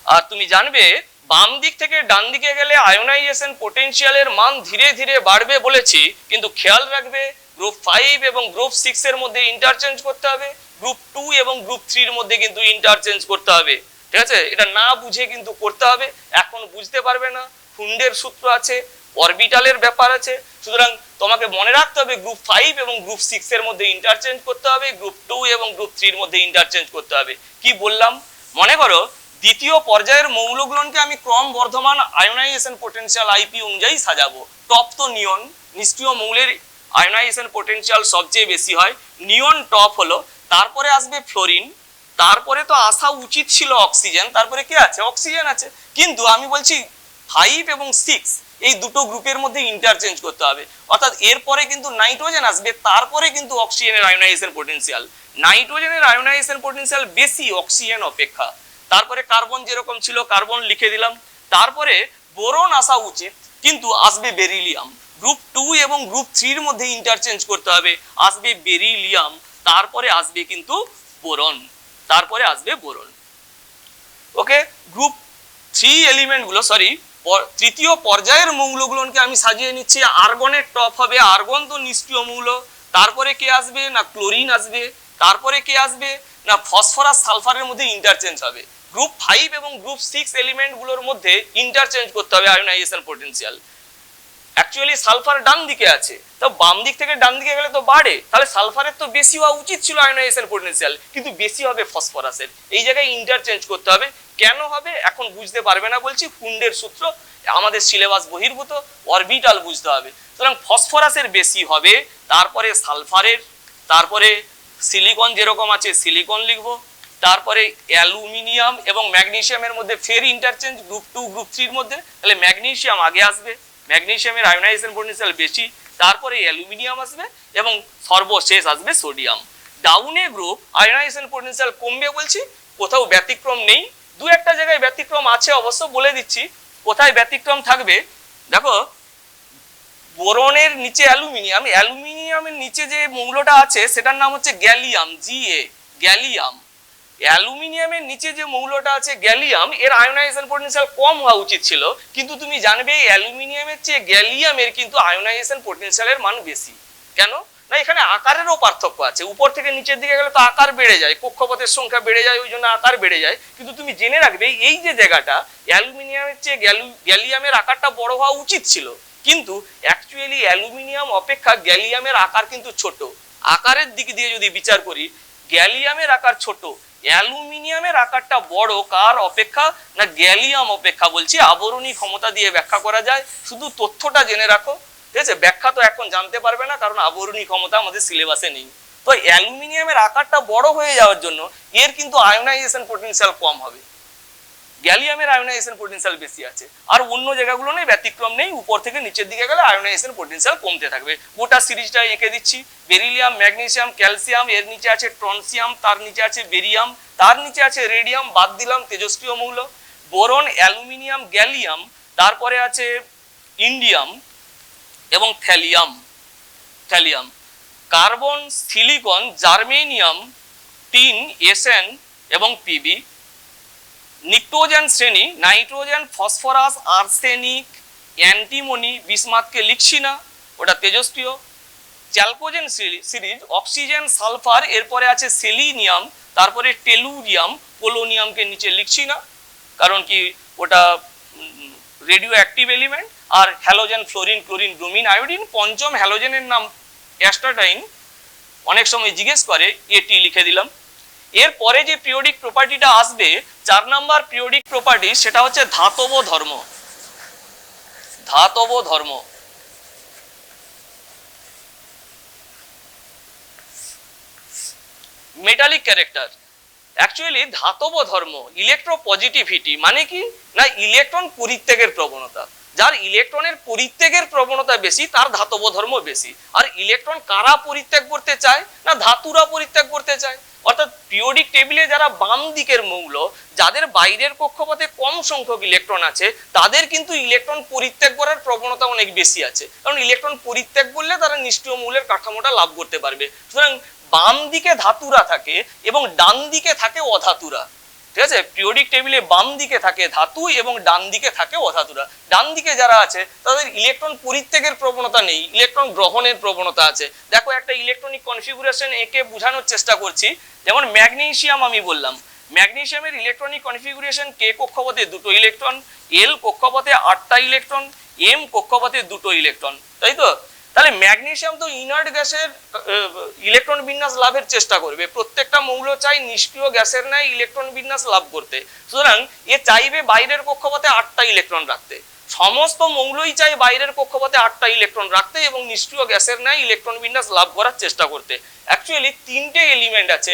আর তুমি জানবে বাম দিক থেকে ডান দিকে গেলে আয়োনাইজেশন পোটেনশিয়ালের মান ধীরে ধীরে বাড়বে বলেছি, কিন্তু খেয়াল রাখবে গ্রুপ 5 এবং গ্রুপ 6 এর মধ্যে ইন্টারচেঞ্জ করতে হবে, গ্রুপ 2 এবং গ্রুপ 3 এর মধ্যে কিন্তু ইন্টারচেঞ্জ করতে হবে। ঠিক আছে, এটা না বুঝে কিন্তু করতে হবে। এখন বুঝতে পারবে না, ফুন্ডের সূত্র আছে, অরবিটালের ব্যাপার আছে। সুতরাং তোমাকে মনে রাখতে হবে গ্রুপ 5 এবং গ্রুপ 6 এর মধ্যে ইন্টারচেঞ্জ করতে হবে, গ্রুপ 2 এবং গ্রুপ 3 এর মধ্যে ইন্টারচেঞ্জ করতে হবে। কি বললাম? মনে করো দ্বিতীয় পর্যায়ের মৌলগুলোকে আমি ক্রম বর্ধমান আয়োনাইজেশন পোটেনশিয়াল আইপি অনুযায়ী সাজাবো। টপ তো নিয়ন, নিষ্ক্রিয় মৌলের আয়োনাইজেশন পোটেনশিয়াল সবচেয়ে বেশি হয়, নিয়ন টপ হলো, তারপরে আসবে ফ্লোরিন, তারপরে তো আসা উচিত ছিল অক্সিজেন, তারপরে কি আছে? অক্সিজেন আছে। কিন্তু আমি বলছি 5 এবং 6 এই দুটো গ্রুপের মধ্যে ইন্টারচেঞ্জ করতে হবে। অর্থাৎ এরপরে কিন্তু নাইট্রোজেন আসবে, তারপরে কিন্তু অক্সিজেনের আয়োনাইজেশন পোটেনশিয়াল। নাইট্রোজেনের আয়োনাইজেশন পোটেনশিয়াল বেশি অক্সিজেন অপেক্ষা। তারপরে কার্বন যেরকম ছিল কার্বন লিখে দিলাম। তারপরে বোরন আসা উচিত, কিন্তু আসবে বেরিলিয়াম। গ্রুপ 2 এবং গ্রুপ 3 এর মধ্যে ইন্টারচেঞ্জ করতে হবে, আসবে বেরিলিয়াম, তারপরে আসবে কিন্তু বোরন, তারপরে আসবে বোরন। ওকে, গ্রুপ 3 এলিমেন্ট গুলো, সরি তৃতীয় পর্যায়ের মৌলগুলোকে আমি সাজিয়ে নিচ্ছি। আর্গনের টপ হবে, আর্গন তো নিষ্ক্রিয় মৌল। তারপরে কে আসবে না ক্লোরিন আসবে। তারপরে কে আসবে না ফসফরাস সালফারের মধ্যে ইন্টারচেঞ্জ হবে। গ্রুপ 5 এবং গ্রুপ 6 এলিমেন্ট গুলোর মধ্যে ইন্টারচেঞ্জ করতে হবে আয়োনাইজেশন পোটেনশিয়াল। অ্যাকচুয়ালি সালফার ডান দিকে আছে, তো বাম দিক থেকে ডান দিকে গেলে তো বাড়ে, তাহলে সালফারের তো বেশি হওয়া উচিত ছিল আয়োনাইজেশন পোটেনশিয়াল, কিন্তু বেশি হবে ফসফরাসের। এই জায়গায় ইন্টারচেঞ্জ করতে হবে। কেন হবে এখন বুঝতে পারবে না বলছি, কুন্ডের সূত্র আমাদের সিলেবাস বহির্ভূত, অরবিটাল বুঝতে হবে। সুতরাং ফসফরাসের বেশি হবে, তারপরে সালফারের, তারপরে সিলিকন যেরকম আছে সিলিকন লিখবো, তারপরে অ্যালুমিনিয়াম এবং ম্যাগনেসিয়ামের মধ্যে ফের ইন্টারচেঞ্জ গ্রুপ 2 গ্রুপ 3 এর মধ্যে, তাহলে ম্যাগনেসিয়াম আগে আসবে, ম্যাগনেসিয়ামের আয়োনাইজেশন পোটেনশিয়াল বেশি, তারপরে অ্যালুমিনিয়াম আসবে এবং সর্বশেষ আসবে সোডিয়াম। ডাউনে গ্রুপ আয়োনাইজেশন পোটেনশিয়াল কমবে বলছি, কোথাও ব্যতিক্রম নেই। দু একটা জায়গায় ব্যতিক্রম আছে অবশ্য, বলে দিচ্ছি কোথায় ব্যতিক্রম থাকবে। দেখো বোরনের নিচে অ্যালুমিনিয়াম, অ্যালুমিনিয়ামের নিচে যে মৌলটা আছে সেটার নাম হচ্ছে গ্যালিয়াম, Ga, গ্যালিয়াম। অ্যালুমিনিয়ামের নিচে যে মৌলটা আছে গ্যালিয়াম, এর আয়োনাইজেশন পোটেনশিয়াল কম হওয়া উচিত ছিল, কিন্তু তুমি জানবে অ্যালুমিনিয়ামের চেয়ে গ্যালিয়ামের কিন্তু আয়োনাইজেশন পোটেনশিয়ালের মান বেশি। কেন না, এখানে আকারেরও পার্থক্য আছে। উপর থেকে নিচের দিকে গেলে তো আকার বেড়ে যায়, কক্ষপথের সংখ্যা বেড়ে যায়, ওই জন্য আকার বেড়ে যায়। কিন্তু তুমি জেনে রাখবে এই যে জায়গাটা, অ্যালুমিনিয়ামের চেয়ে গ্যালিয়ামের আকারটা বড় হওয়া উচিত ছিল, কিন্তু অ্যাকচুয়ালি অ্যালুমিনিয়াম অপেক্ষা গ্যালিয়ামের আকার কিন্তু ছোট। আকারের দিক দিয়ে যদি বিচার করি, গ্যালিয়ামের আকার ছোট, অ্যালুমিনিয়ামের আকারটা বড়। কার অপেক্ষা না গ্যালিয়াম অপেক্ষা। বলছি আবরণী ক্ষমতা দিয়ে ব্যাখ্যা করা যায়, শুধু তথ্যটা জেনে রাখো, ঠিক আছে? ব্যাখ্যা তো এখন জানতে পারবে না, কারণ আবরণী ক্ষমতা আমাদের সিলেবাসে নেই। তো অ্যালুমিনিয়ামের আকারটা বড় হয়ে যাওয়ার জন্য এর কিন্তু আয়োনাইজেশন পোটেনশিয়াল কম হবে, গ্যালিয়ামের আয়োনাইজেশন পোটেনশিয়াল বেশি আছে। আর অন্য জায়গাগুলো নেই, ব্যতিক্রম নেই, উপর থেকে নিচের দিকে গেলে আয়োনাইজেশন পোটেনশিয়াল কমতে থাকবে। গোটা সিরিজটা এঁকে দিচ্ছি। বেরিলিয়াম, ম্যাগনেসিয়াম, ক্যালসিয়াম, এর নিচে আছে ট্রনসিয়াম, তার নিচে আছে বেরিয়াম, তার নিচে আছে রেডিয়াম, বাদ দিলাম তেজস্ক্রিয় মৌল। বোরন, অ্যালুমিনিয়াম, গ্যালিয়াম, তারপরে আছে ইন্ডিয়াম এবং thallium, thallium, carbon, silicon, germanium, tin, SN এবং পিবি। নিক্টোজেন শ্রেণী নাইট্রোজেন, ফসফরাস, আর্সেনিক, অ্যান্টিমনি, বিসমাথকে লিখছি না, ওটা তেজস্ক্রিয়। চ্যালকোজেন সিরিজ অক্সিজেন, সালফার, এরপরে আছে সেলিনিয়াম, তারপরে টেলুরিয়াম, পোলোনিয়ামকে নিচে লিখছি না, কারণ কি ওটা রেডিও অ্যাক্টিভ এলিমেন্ট। আর halogen, fluorine, chlorine, bromine, iodine. পঞ্চম হ্যালোজেনের নাম অ্যাস্টাটাইন, অনেক সময় জিজ্ঞেস করে, এটি লিখে দিলাম। এরপরে যে পিরিয়ডিক প্রপার্টিটা আসবে 4 নাম্বার পিরিয়ডিক প্রপার্টি, সেটা হচ্ছে ধাতব ধর্ম। ধাতব ধর্ম, মেটালিক ক্যারেক্টার। অ্যাকচুয়ালি ধাতব ধর্ম, ইলেকট্রোপজিটিভিটি মানে কি না ইলেকট্রন পরিত্যাগের প্রবণতা। যার ইলেকট্রনের পরিত্যাগের প্রবণতা বেশি তার ধাতব ধর্ম বেশি। আর ইলেকট্রন কারা পরিত্যাগ করতে চায় না ধাতুরা পরিত্যাগ করতে চায়। অর্থাৎ পিরিয়ডিক টেবিলে যারা বাম দিকের মৌল, যাদের বাইরের কক্ষপথে কম সংখ্যক ইলেকট্রন আছে, তাদের কিন্তু ইলেকট্রন পরিত্যাগ করার প্রবণতা অনেক বেশি আছে, কারণ ইলেকট্রন পরিত্যাগ করলে তারা নিষ্ক্রিয় মৌলের কাঠামোটা লাভ করতে পারবে। সুতরাং বাম দিকে ধাতুরা থাকে এবং ডান দিকে থাকে অধাতুরা, ঠিক আছে? পিরিয়ডিক টেবিলে বাম দিকে থাকে ধাতু এবং ডান দিকে থাকে অধাতুরা। ডান দিকে যারা আছে তাদের ইলেকট্রন পরিত্যাগের প্রবণতা নেই, ইলেকট্রন গ্রহণের প্রবণতা আছে। দেখো একটা ইলেকট্রনিক কনফিগুরেশন এঁকে বোঝানোর চেষ্টা করছি। যেমন ম্যাগনেসিয়াম আমি বললাম, ম্যাগনেসিয়ামের ইলেকট্রনিক কনফিগুরেশন কে কক্ষপথে 2টো ইলেকট্রন, এল কক্ষপথে 8টা ইলেকট্রন, এম কক্ষপথে 2টো ইলেকট্রন, তাই তো? তাহলে ম্যাগনেসিয়াম তো ইনার্ট গ্যাসের ইলেকট্রন বিন্যাস লাভের চেষ্টা করবে। প্রত্যেকটা মৌল চাই নিষ্ক্রিয় গ্যাসের ন্যায় ইলেকট্রন বিন্যাস লাভ করতে। সুতরাং এ চাইবে বাইরের কক্ষপথে 8টা ইলেকট্রন রাখতে। সমস্ত মৌলই চাই বাইরের কক্ষপথে 8টা ইলেকট্রন রাখতে এবং নিষ্ক্রিয় গ্যাসের ন্যায় ইলেকট্রন বিন্যাস লাভ করার চেষ্টা করতে। অ্যাকচুয়ালি 3টে এলিমেন্ট আছে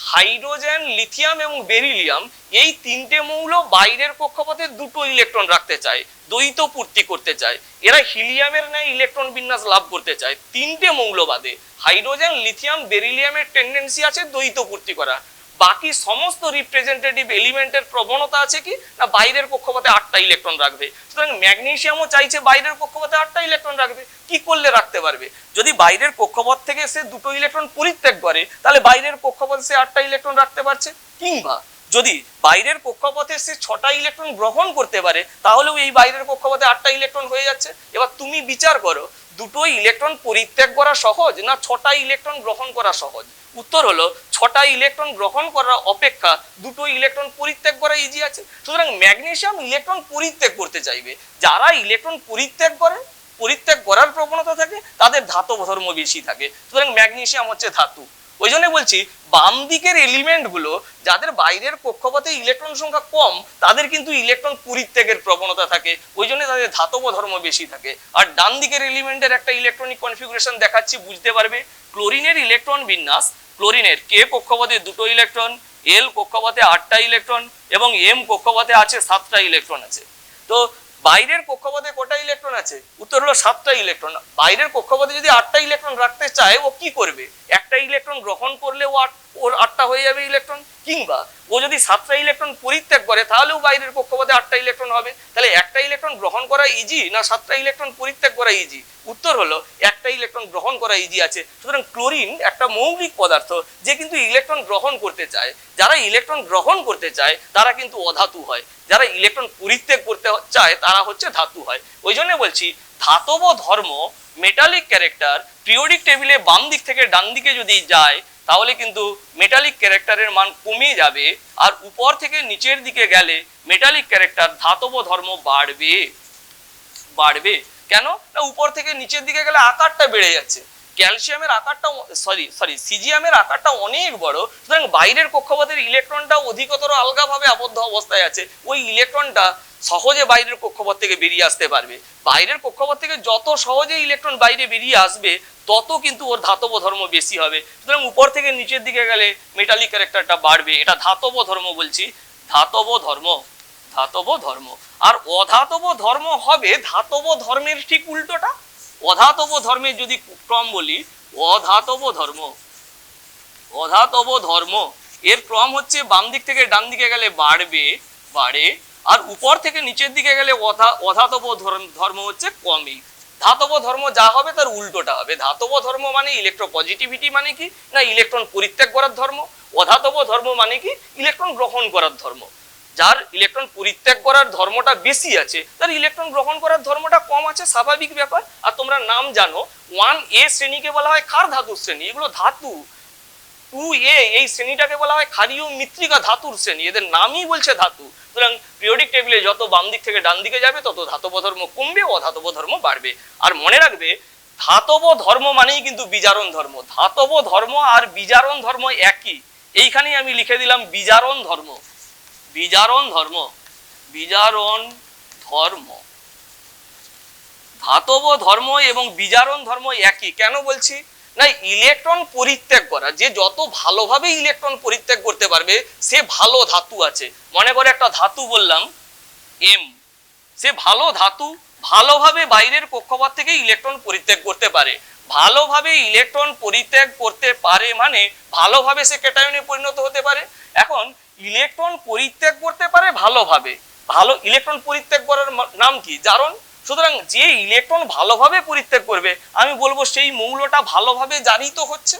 হাইড্রোজেন, লিথিয়াম এবং বেরিলিয়াম এই তিনটে মৌল বাইরের কক্ষপথে দুটো ইলেকট্রন রাখতে চায়, দ্বৈত পূর্তি করতে চায়। এরা হিলিয়ামের ন্যায় ইলেকট্রন বিন্যাস লাভ করতে চায়। তিনটে মৌল বাদে হাইড্রোজেন, লিথিয়াম, বেরিলিয়ামের টেন্ডেন্সি আছে দ্বৈত পূর্তি করা। বাকি সমস্ত রিপ্রেজেন্টেটিভ এলিমেন্টের প্রবণতা আছে কি না বাইরের কক্ষপথে 8টা ইলেকট্রন রাখবে। সুতরাং ম্যাগনেসিয়ামও চাইছে বাইরের কক্ষপথে 8টা ইলেকট্রন রাখবে। কি করলে রাখতে পারবে? যদি বাইরের কক্ষপথ থেকে সে দুটো ইলেকট্রন পরিত্যাগ করে তাহলে বাইরের কক্ষপথে সে 8টা ইলেকট্রন রাখতে পারছে। কিংবা যদি বাইরের কক্ষপথে সে 6টা ইলেকট্রন গ্রহণ করতে পারে তাহলেও এই বাইরের কক্ষপথে 8টা ইলেকট্রন হয়ে যাচ্ছে। এবার তুমি বিচার করো দুটো ইলেকট্রন পরিত্যাগ করা সহজ না 6টা ইলেকট্রন গ্রহণ করা সহজ? উত্তর হলো 6টা ইলেকট্রন গ্রহণ করার অপেক্ষা দুটো ইলেকট্রন পরিত্যাগ করা ইজি আছে। সুতরাং ম্যাগনেসিয়াম ইলেকট্রন পরিত্যাগ করতে চাইবে। যারা ইলেকট্রন পরিত্যাগ করার প্রবণতা থাকে তাদের ধাতব ধর্ম বেশি থাকে। সুতরাং ম্যাগনেসিয়াম হচ্ছে ধাতু। ওই জন্য বলছি বাম দিকের এলিমেন্ট গুলো যাদের বাইরের কক্ষপথে ইলেকট্রন সংখ্যা কম তাদের কিন্তু ইলেকট্রন পরিত্যাগের প্রবণতা থাকে, ওই জন্য তাদের ধাতব ধর্ম বেশি থাকে। আর ডান দিকের এলিমেন্টের একটা ইলেকট্রনিক কনফিগারেশন দেখাচ্ছি, বুঝতে পারবে। ক্লোরিনের ইলেকট্রন বিন্যাস, ক্লোরিনের কে কক্ষপথে দুটো ইলেকট্রন, এল কক্ষপথে 8টা ইলেকট্রন এবং এম কক্ষপথে আছে 7টা ইলেকট্রন আছে। তো বাইরের কক্ষপথে কটা ইলেকট্রন আছে? উত্তর হলো 7টা ইলেকট্রন। বাইরের কক্ষপথে যদি 8টা ইলেকট্রন রাখতে চায় ও কি করবে? একটা ইলেকট্রন গ্রহণ করলে ওর 8টা হয়ে যাবে ইলেকট্রন। কিংবা ও যদি 7টা ইলেকট্রন পরিত্যাগ করে তাহলেও বাইরের কক্ষপথে 8টা ইলেকট্রন হবে। তাহলে একটা ইলেকট্রন গ্রহণ করা ইজি না 7টা ইলেকট্রন পরিত্যাগ করা ইজি? উত্তর হলো একটা ইলেকট্রন গ্রহণ করা ইজি আছে। সুতরাং ক্লোরিন একটা মৌলিক পদার্থ যে কিন্তু ইলেকট্রন গ্রহণ করতে চায়। যারা ইলেকট্রন গ্রহণ করতে চায় তারা কিন্তু অধাতু হয়, যারা ইলেকট্রন পরিত্যাগ করতে চায় তারা হচ্ছে ধাতু হয়। ওই জন্য বলছি ধাতব ধর্ম, মেটালিক ক্যারেক্টার পিরিয়ডিক টেবিলে বাম দিক থেকে ডান দিকে যদি যায় তাহলে কিন্তু মেটালিক ক্যারেক্টারের মান কমে যাবে, আর উপর থেকে নিচের দিকে গেলে মেটালিক ক্যারেক্টার ধাতব ধর্ম বাড়বে। কেন না উপর থেকে নিচের দিকে গেলে আকারটা বেড়ে যাচ্ছে। ক্যালসিয়ামের আকারটা সিজিয়ামের আকারটা অনেক বড়। সুতরাং বাইরের কক্ষপথের ইলেকট্রনটা অধিকতর আলগাভাবে আবদ্ধ অবস্থায় আছে। ওই ইলেকট্রনটা সহজে বাইরের কক্ষপথ থেকে বেরিয়ে আসতে পারবে। বাইরের কক্ষপথ থেকে যত সহজে ইলেকট্রন বাইরে বেরিয়ে আসবে তত কিন্তু ওর ধাতব ধর্ম বেশি হবে। সুতরাং উপর থেকে নিচের দিকে গেলে মেটালিক ক্যারেক্টারটা বাড়বে। এটা ধাতব ধর্ম বলছি, ধাতব ধর্ম। আর অধাতব ধর্ম হবে ধাতব ধর্মের ঠিক উল্টোটা। অধাতব ধর্মের যদি ক্রম বলি, অধাতব ধর্ম এর ক্রম হচ্ছে বাম দিক থেকে ডান দিকে গেলে বাড়ে, আর উপর থেকে নিচের দিকে গেলে অধাতব ধর্ম হচ্ছে কমে। ধাতব ধর্ম যা হবে তার উল্টোটা হবে। ধাতব ধর্ম মানে ইলেকট্রোপজিটিভিটি মানে কি না ইলেকট্রন পরিত্যাগ করার ধর্ম। অধাতব ধর্ম মানে কি ইলেকট্রন গ্রহণ করার ধর্ম। যার ইলেকট্রন পরিত্যাগ করার ধর্মটা বেশি আছে তার ইলেকট্রন গ্রহণ করার ধর্মটা কম আছে, স্বাভাবিক ব্যাপার। আর তোমরা নাম জানো 1A শ্রেণীকে বলা হয় ক্ষার ধাতুর শ্রেণী, এগুলো ধাতু। 2A এই শ্রেণীটাকে বলা হয় ক্ষারীয় মৃত্তিকা ধাতুর শ্রেণী, এদের নামই বলছে ধাতু। সুতরাং পিরিয়ডিক টেবিলে যত বাম দিক থেকে ডান দিকে যাবে তত ধাতব ধর্ম কমবে, অধাতব ধর্ম বাড়বে। আর মনে রাখবে ধাতব ধর্ম মানেই কিন্তু বিজারণ ধর্ম। ধাতব ধর্ম আর বিজারণ ধর্ম একই। এইখানেই আমি লিখে দিলাম বিজারণ ধর্ম। ধাতব ধর্ম এবং বিজারণ ধর্ম একই। কেন বলছি না ইলেকট্রন পরিত্যাগ করা, যে যত ভালোভাবে ইলেকট্রন পরিত্যাগ করতে পারবে সে ভালো ধাতু আছে। মনে করে একটা ধাতু বললাম এম, সে ভালো ধাতু, ভালোভাবে বাইরের কক্ষপথ থেকে ইলেকট্রন পরিত্যাগ করতে পারে। ভালোভাবে ইলেকট্রন পরিত্যাগ করতে পারে মানে ভালোভাবে সে ক্যাটায়নে পরিণত হতে পারে। এখন ইলেকট্রন পরিত্যাগ করতে পারে ভালোভাবে, ভালো ইলেকট্রন পরিত্যাগ করার নাম কি? জারণ। সুতরাং যে ইলেকট্রন ভালোভাবে পরিত্যাগ করবে আমি বলবো সেই মৌলটা ভালোভাবে জারিত হচ্ছে।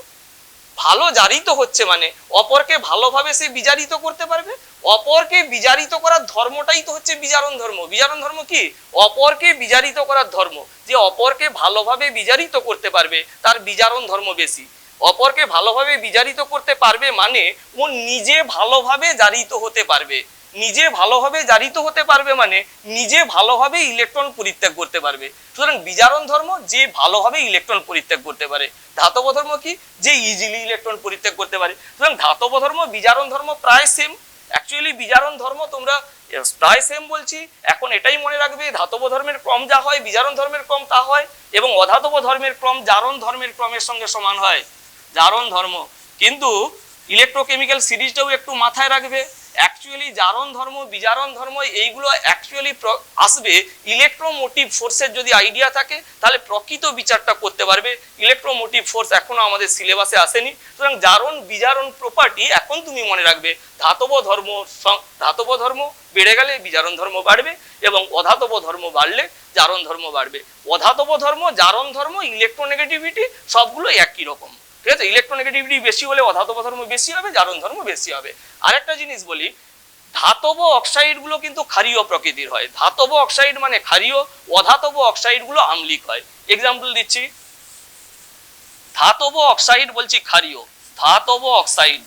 ভালো জারিত হচ্ছে মানে অপরকে ভালোভাবে সে বিজারিত করতে পারবে। অপরকে বিজারিত করার ধর্মটাই তো হচ্ছে বিজারণ ধর্ম। বিজারণ ধর্ম কি? অপরকে বিজারিত করার ধর্ম। যে অপরকে ভালোভাবে বিজারিত করতে পারবে তার বিজারণ ধর্ম বেশি। অপরকে ভালোভাবে বিজারিত করতে পারবে মানে ও নিজে ভালোভাবে জারিত হতে পারবে। নিজে ভালোভাবে জারিত হতে পারবে মানে নিজে ভালোভাবে ইলেকট্রন পরিত্যাগ করতে পারবে। সুতরাং বিজারণ ধর্ম যে ভালোভাবে ইলেকট্রন পরিত্যাগ করতে পারে। ধাতব ধর্ম কি? যে ইজিলি ইলেকট্রন পরিত্যাগ করতে পারে। সুতরাং ধাতব ধর্ম বিজারণ ধর্ম প্রায় সেম। অ্যাকচুয়ালি বিজারণ ধর্ম তোমরা প্রায় সেম বলছি। এখন এটাই মনে রাখবে ধাতব ধর্মের ক্রম যা হয় বিজারণ ধর্মের ক্রম তা হয়, এবং অধাতব ধর্মের ক্রম জারণ ধর্মের ক্রমের সঙ্গে সমান হয়। জারণ ধর্ম কিন্তু ইলেকট্রোকেমিক্যাল সিরিজটাও একটু মাথায় রাখবে। অ্যাকচুয়ালি জারণ ধর্ম বিজারণ ধর্ম এইগুলো অ্যাকচুয়ালি আসবে ইলেকট্রোমোটিভ ফোর্সের যদি আইডিয়া থাকে, তাহলে প্রকৃত বিচারটা করতে পারবে। ইলেকট্রোমোটিভ ফোর্স এখনো আমাদের সিলেবাসে আসেনি, সুতরাং জারণ বিজারণ প্রপার্টি এখন তুমি মনে রাখবে। ধাতব ধর্ম বেড়ে গেলে বিজারণ ধর্ম বাড়বে, এবং অধাতব ধর্ম বাড়লে জারণ ধর্ম বাড়বে। অধাতব ধর্ম, জারণ ধর্ম, ইলেকট্রোনেগেটিভিটি সবগুলো একই রকম, ঠিক আছে? ইলেকট্রোনেগেটিভিটি বেশি হলে অধাতব ধর্ম বেশি হবে, জারণ ধর্ম বেশি হবে। আরেকটা জিনিস বলি, ধাতব অক্সাইড গুলো কিন্তু ক্ষারীয় প্রকৃতির হয়। ধাতব অক্সাইড মানে ক্ষারীয়, অধাতব অক্সাইড গুলো আম্লিক হয়। এক্সাম্পল দিচ্ছি, ধাতব অক্সাইড বলছি ক্ষারীয়, ধাতব অক্সাইড,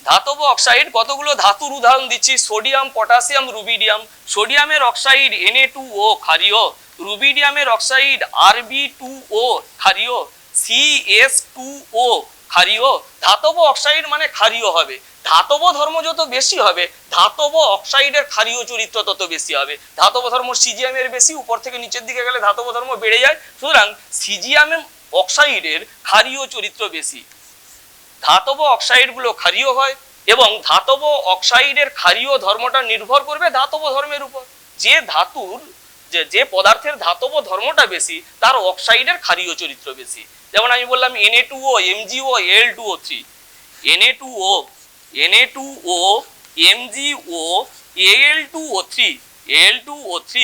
ধাতব অক্সাইড কতগুলো ধাতুর উদাহরণ দিচ্ছি, সোডিয়াম, পটাশিয়াম, রুবিডিয়াম। সোডিয়ামের অক্সাইড Na2O ক্ষারীয়, রুবিডিয়ামের অক্সাইড Rb2O ক্ষারীয়, CS2O ক্ষারীয়। ধাতব অক্সাইড মানে ক্ষারীয় হবে। ধাতব ধর্ম যত বেশি হবে, ধাতব অক্সাইডের ক্ষারীয় চরিত্র তত বেশি হবে। ধাতব ধর্ম সিজিয়ামের বেশি, উপর থেকে নিচের দিকে গেলে ধাতব ধর্ম বেড়ে যায়, সুতরাং সিজিয়াম অক্সাইডের ক্ষারীয় চরিত্র বেশি। ধাতব অক্সাইড গুলো ক্ষারীয় হয়, এবং ধাতব অক্সাইডের ক্ষারীয় ধর্মটা নির্ভর করবে ধাতব ধর্মের উপর। যে ধাতুর যে পদার্থের ধাতব ধর্মটা বেশি, তার অক্সাইডের ক্ষারীয় চরিত্র বেশি। যেমন আমি বললাম Na2O, MgO, Al2O3, Na2O, MgO, Al2O3, Al2O3,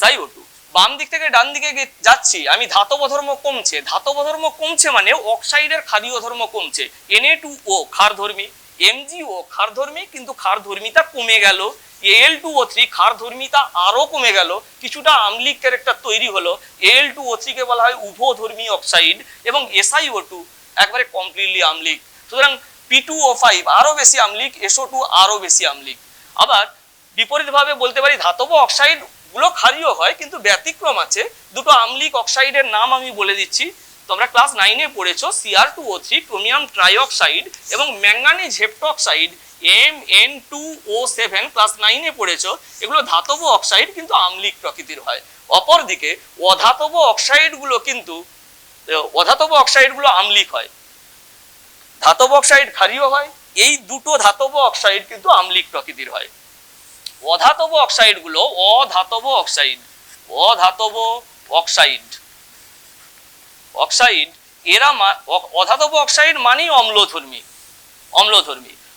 SiO2। বাম দিক থেকে ডান দিকে যাচ্ছি আমি, ধাতব ধর্ম কমছে। ধাতব ধর্ম কমছে মানে অক্সাইডের ক্ষারীয় ধর্ম কমছে। Na2O ক্ষারধর্মী, MgO ক্ষারধর্মী, কিন্তু ক্ষারধর্মিতা কমে গেল। Al2O3 ক্ষারধর্মিতা আরো কমে গেল, কিছুটা আম্লিক ক্যারেক্টার তৈরি হলো। Al2O3 কে বলা হয় উভধর্মী অক্সাইড, এবং SiO2 একবারে কমপ্লিটলি আম্লিক। সুতরাং P2O5 আরো বেশি আম্লিক, SO2 আরো বেশি আম্লিক। আবার বিপরীতভাবে বলতে পারি ধাতব অক্সাইড গুলো ক্ষারীয় হয়, কিন্তু ব্যতিক্রম আছে। দুটো আম্লিক অক্সাইডের নাম আমি বলে দিচ্ছি, তোমরা ক্লাস 9-এ পড়েছো, Cr2O3 ক্রোমিয়াম ট্রাইঅক্সাইড, এবং ম্যাঙ্গানিজ হেপ্টক্সাইড Mn2O7 ক্লাস 9-এ পড়েছো। এগুলো ধাতব অক্সাইড, কিন্তু আম্লিক প্রকৃতির হয়। অপরদিকে অধাতব অক্সাইড গুলো আম্লিক হয়, ধাতব অক্সাইড ক্ষারীয় হয়। এই দুটো ধাতব অক্সাইড কিন্তু আম্লিক প্রকৃতির হয়। অধাতব অক্সাইড গুলো, অধাতব অক্সাইড এরা অধাতব অক্সাইড মানেই অম্লধর্মী,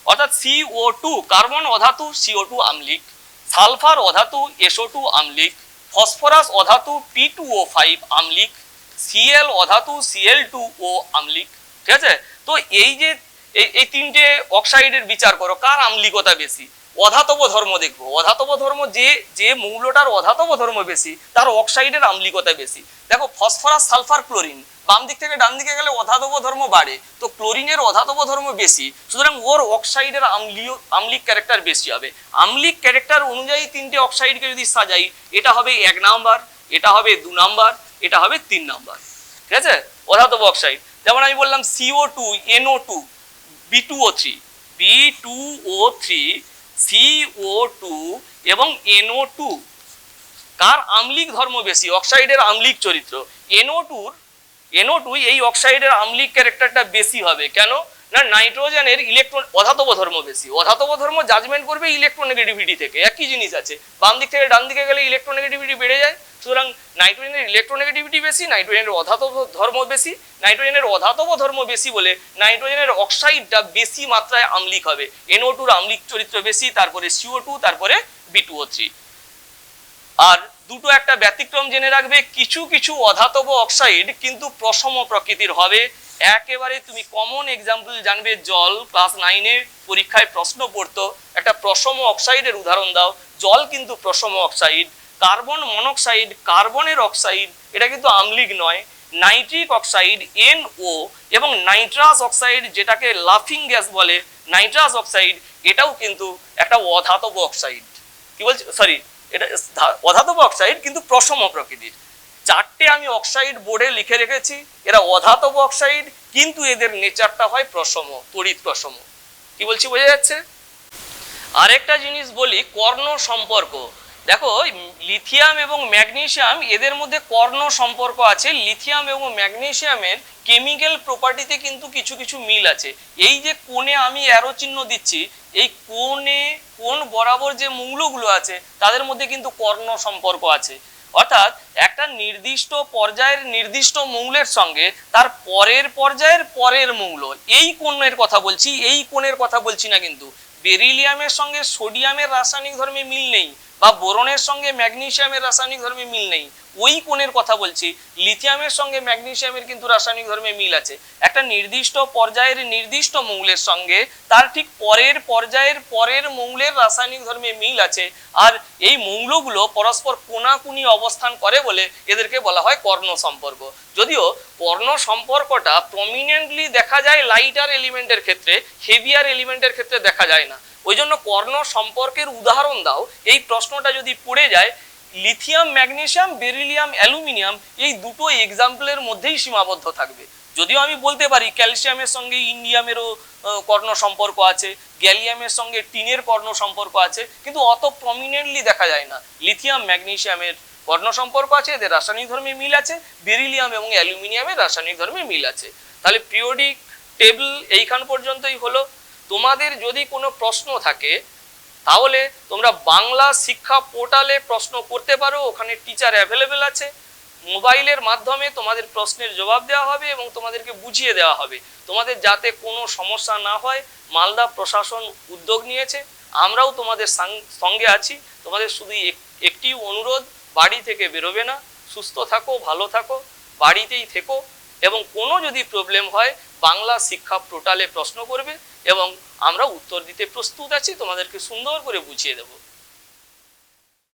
অর্থাৎ CO2 কার্বন অধাতু, CO2 আম্লিক, সালফার অধাতু, SO2 আম্লিক, ফসফরাস অধাতু, P2O5 আম্লিক, Cl অধাতু, Cl2O আম্লিক, ঠিক আছে? তো এই যে এই তিনটে অক্সাইডের বিচার করো, কার আম্লিকতা বেশি? অধাতব ধর্ম দেখবো। অধাতব ধর্ম যে মৌলটার অধাতব ধর্ম বেশি, তার অক্সাইডের আম্লিকতা বেশি। দেখো ফসফরাস, সালফার, ক্লোরিন, বাম দিক থেকে ডান দিকে গেলে অধাতব ধর্ম বাড়ে, তো ক্লোরিনের অধাতব ধর্ম বেশি, সুতরাং ওর অক্সাইডের আম্লিক ক্যারেক্টার বেশি হবে। আম্লিক ক্যারেক্টার অনুযায়ী তিনটে অক্সাইডকে যদি সাজাই, এটা হবে 1 নাম্বার, এটা হবে 2 নাম্বার, এটা হবে 3 নাম্বার, ঠিক আছে? অধাতব অক্সাইড যেমন আমি বললাম CO2, NO2, B2O3, CO2 এবং NO2, কার আম্লিক ধর্ম বেশি? অক্সাইডের আম্লিক চরিত্র। NO2 এই অক্সাইডের আম্লিক ক্যারেক্টারটা বেশি হবে। কেন না? নাইট্রোজেনের ইলেকট্রন অধাতব ধর্ম বেশি। অধাতব ধর্ম জাজমেন্ট করবে ইলেকট্রোনেগেটিভিটি থেকে। একই জিনিস আছে, বাম দিক থেকে ডান দিকে গেলে ইলেকট্রোনেগেটিভিটি বেড়ে যায়, সুতরাং নাইট্রোজেনের ইলেকট্রোনেগেটিভিটি বেশি, নাইট্রোজেনের অধাতব ধর্ম বেশি। নাইট্রোজেনের অধাতব ধর্ম বেশি বলে নাইট্রোজেনের অক্সাইডটা বেশি মাত্রায় আম্লিক হবে। NO2-র আম্লিক চরিত্র বেশি, তারপরে CO2, তারপরে B2O3। আর দুটো একটা ব্যতিক্রম জেনে রাখবে, কিছু কিছু অধাতব অক্সাইড কিন্তু প্রশম প্রকৃতির হবে। একেবারে তুমি কমন এক্সাম্পল জানবে, জল। ক্লাস 9-এ পরীক্ষায় প্রশ্ন পড়তো, একটা প্রশম অক্সাইডের উদাহরণ দাও। জল কিন্তু প্রশম অক্সাইড। কার্বন মনোক্সাইড, কার্বনের অক্সাইড, এটা কিন্তু আম্লিক নয়। নাইট্রিক অক্সাইড NO এবং নাইট্রাস অক্সাইড, যেটাকে লাফিং গ্যাস বলে, নাইট্রাস অক্সাইড, এটাও কিন্তু একটা অধাতব অক্সাইড। কি বলছি, সরি, এটা অধাতব অক্সাইড কিন্তু প্রশম প্রকৃতির। 4টে আমি অক্সাইড বোর্ডে লিখে রেখেছি, এরা অধাতব অক্সাইড, কিন্তু এদের নেচারটা হয় প্রশম, তড়িৎ প্রশম। কি বলছি বোঝা যাচ্ছে? আরেকটা জিনিস বলি, কর্ণ সম্পর্ক। দেখো, লিথিয়াম এবং ম্যাগনেসিয়াম এদের মধ্যে কর্ণ সম্পর্ক আছে। লিথিয়াম এবং ম্যাগনেসিয়ামের কেমিক্যাল প্রপার্টিতে কিন্তু কিছু কিছু মিল আছে। এই যে কোণে আমি অ্যারো চিহ্ন দিচ্ছি, এই কোণ বরাবর যে মৌলগুলো আছে তাদের মধ্যে কিন্তু কর্ণ সম্পর্ক আছে। অর্থাৎ একটা নির্দিষ্ট পর্যায়ের নির্দিষ্ট মৌলের সঙ্গে তার পরের পর্যায়ের পরের মৌল, এই কোণের কথা বলছি, এই কোণের কথা বলছি না। কিন্তু বেরিলিয়ামের সঙ্গে সোডিয়ামের রাসায়নিক ধর্মে মিল নেই, বা বোরনের সঙ্গে ম্যাগনেসিয়ামের রাসায়নিক ধর্মে মিল নেই, ওই কোণের কথা বলছি। লিথিয়ামের সঙ্গে ম্যাগনেসিয়ামের কিন্তু রাসায়নিক ধর্মে মিল আছে। একটা নির্দিষ্ট পর্যায়ের নির্দিষ্ট মৌলের সঙ্গে তার ঠিক পরের পর্যায়ের পরের মৌলের রাসায়নিক ধর্মে মিল আছে, আর এই মৌলগুলো পরস্পর কোণাকুনি অবস্থান করে বলে এদেরকে বলা হয় কর্ণ সম্পর্ক। যদিও কর্ণ সম্পর্কটা প্রমিনেন্টলি দেখা যায় লাইটার এলিমেন্টের ক্ষেত্রে, হেভিয়ার এলিমেন্টের ক্ষেত্রে দেখা যায় না। ওই জন্য কর্ণ সম্পর্কের উদাহরণ দাও, এই প্রশ্নটা যদি পড়ে যায়, লিথিয়াম ম্যাগনেসিয়াম, বেরিলিয়াম অ্যালুমিনিয়াম এই দুটো এক্সাম্পলের মধ্যেই সীমাবদ্ধ থাকবে। যদিও আমি বলতে পারি ক্যালসিয়ামের সঙ্গে ইন্ডিয়ামেরও কর্ণ সম্পর্ক আছে, গ্যালিয়ামের সঙ্গে টিনের কর্ণ সম্পর্ক আছে, কিন্তু অত প্রমিনেন্টলি দেখা যায় না। লিথিয়াম ম্যাগনেসিয়ামের কর্ণ সম্পর্ক আছে, এদের রাসায়নিক ধর্মে মিল আছে। বেরিলিয়াম এবং অ্যালুমিনিয়ামের রাসায়নিক ধর্মে মিল আছে। তাহলে পিরিয়ডিক টেবিল এইখান পর্যন্তই হলো। তোমাদের যদি কোনো প্রশ্ন থাকে তাহলে তোমরা বাংলা শিক্ষা পোর্টালে প্রশ্ন করতে পারো, ওখানে টিচার অ্যাভেলেবেল আছে। মোবাইলের মাধ্যমে তোমাদের প্রশ্নের জবাব দেওয়া হবে এবং তোমাদেরকে বুঝিয়ে দেওয়া হবে। তোমাদের যাতে কোনো সমস্যা না হয় মালদা প্রশাসন উদ্যোগ নিয়েছে, আমরাও তোমাদের সঙ্গে আছি। তোমাদের শুধু একটি অনুরোধ, বাড়ি থেকে বেরোবে না, সুস্থ থাকো, ভালো থাকো, বাড়িতেই থেকো, এবং কোনো যদি প্রবলেম হয় বাংলা শিক্ষা পোর্টালে প্রশ্ন করবে এবং আমরা উত্তর দিতে প্রস্তুত আছি, তোমাদেরকে সুন্দর করে বুঝিয়ে দেবো।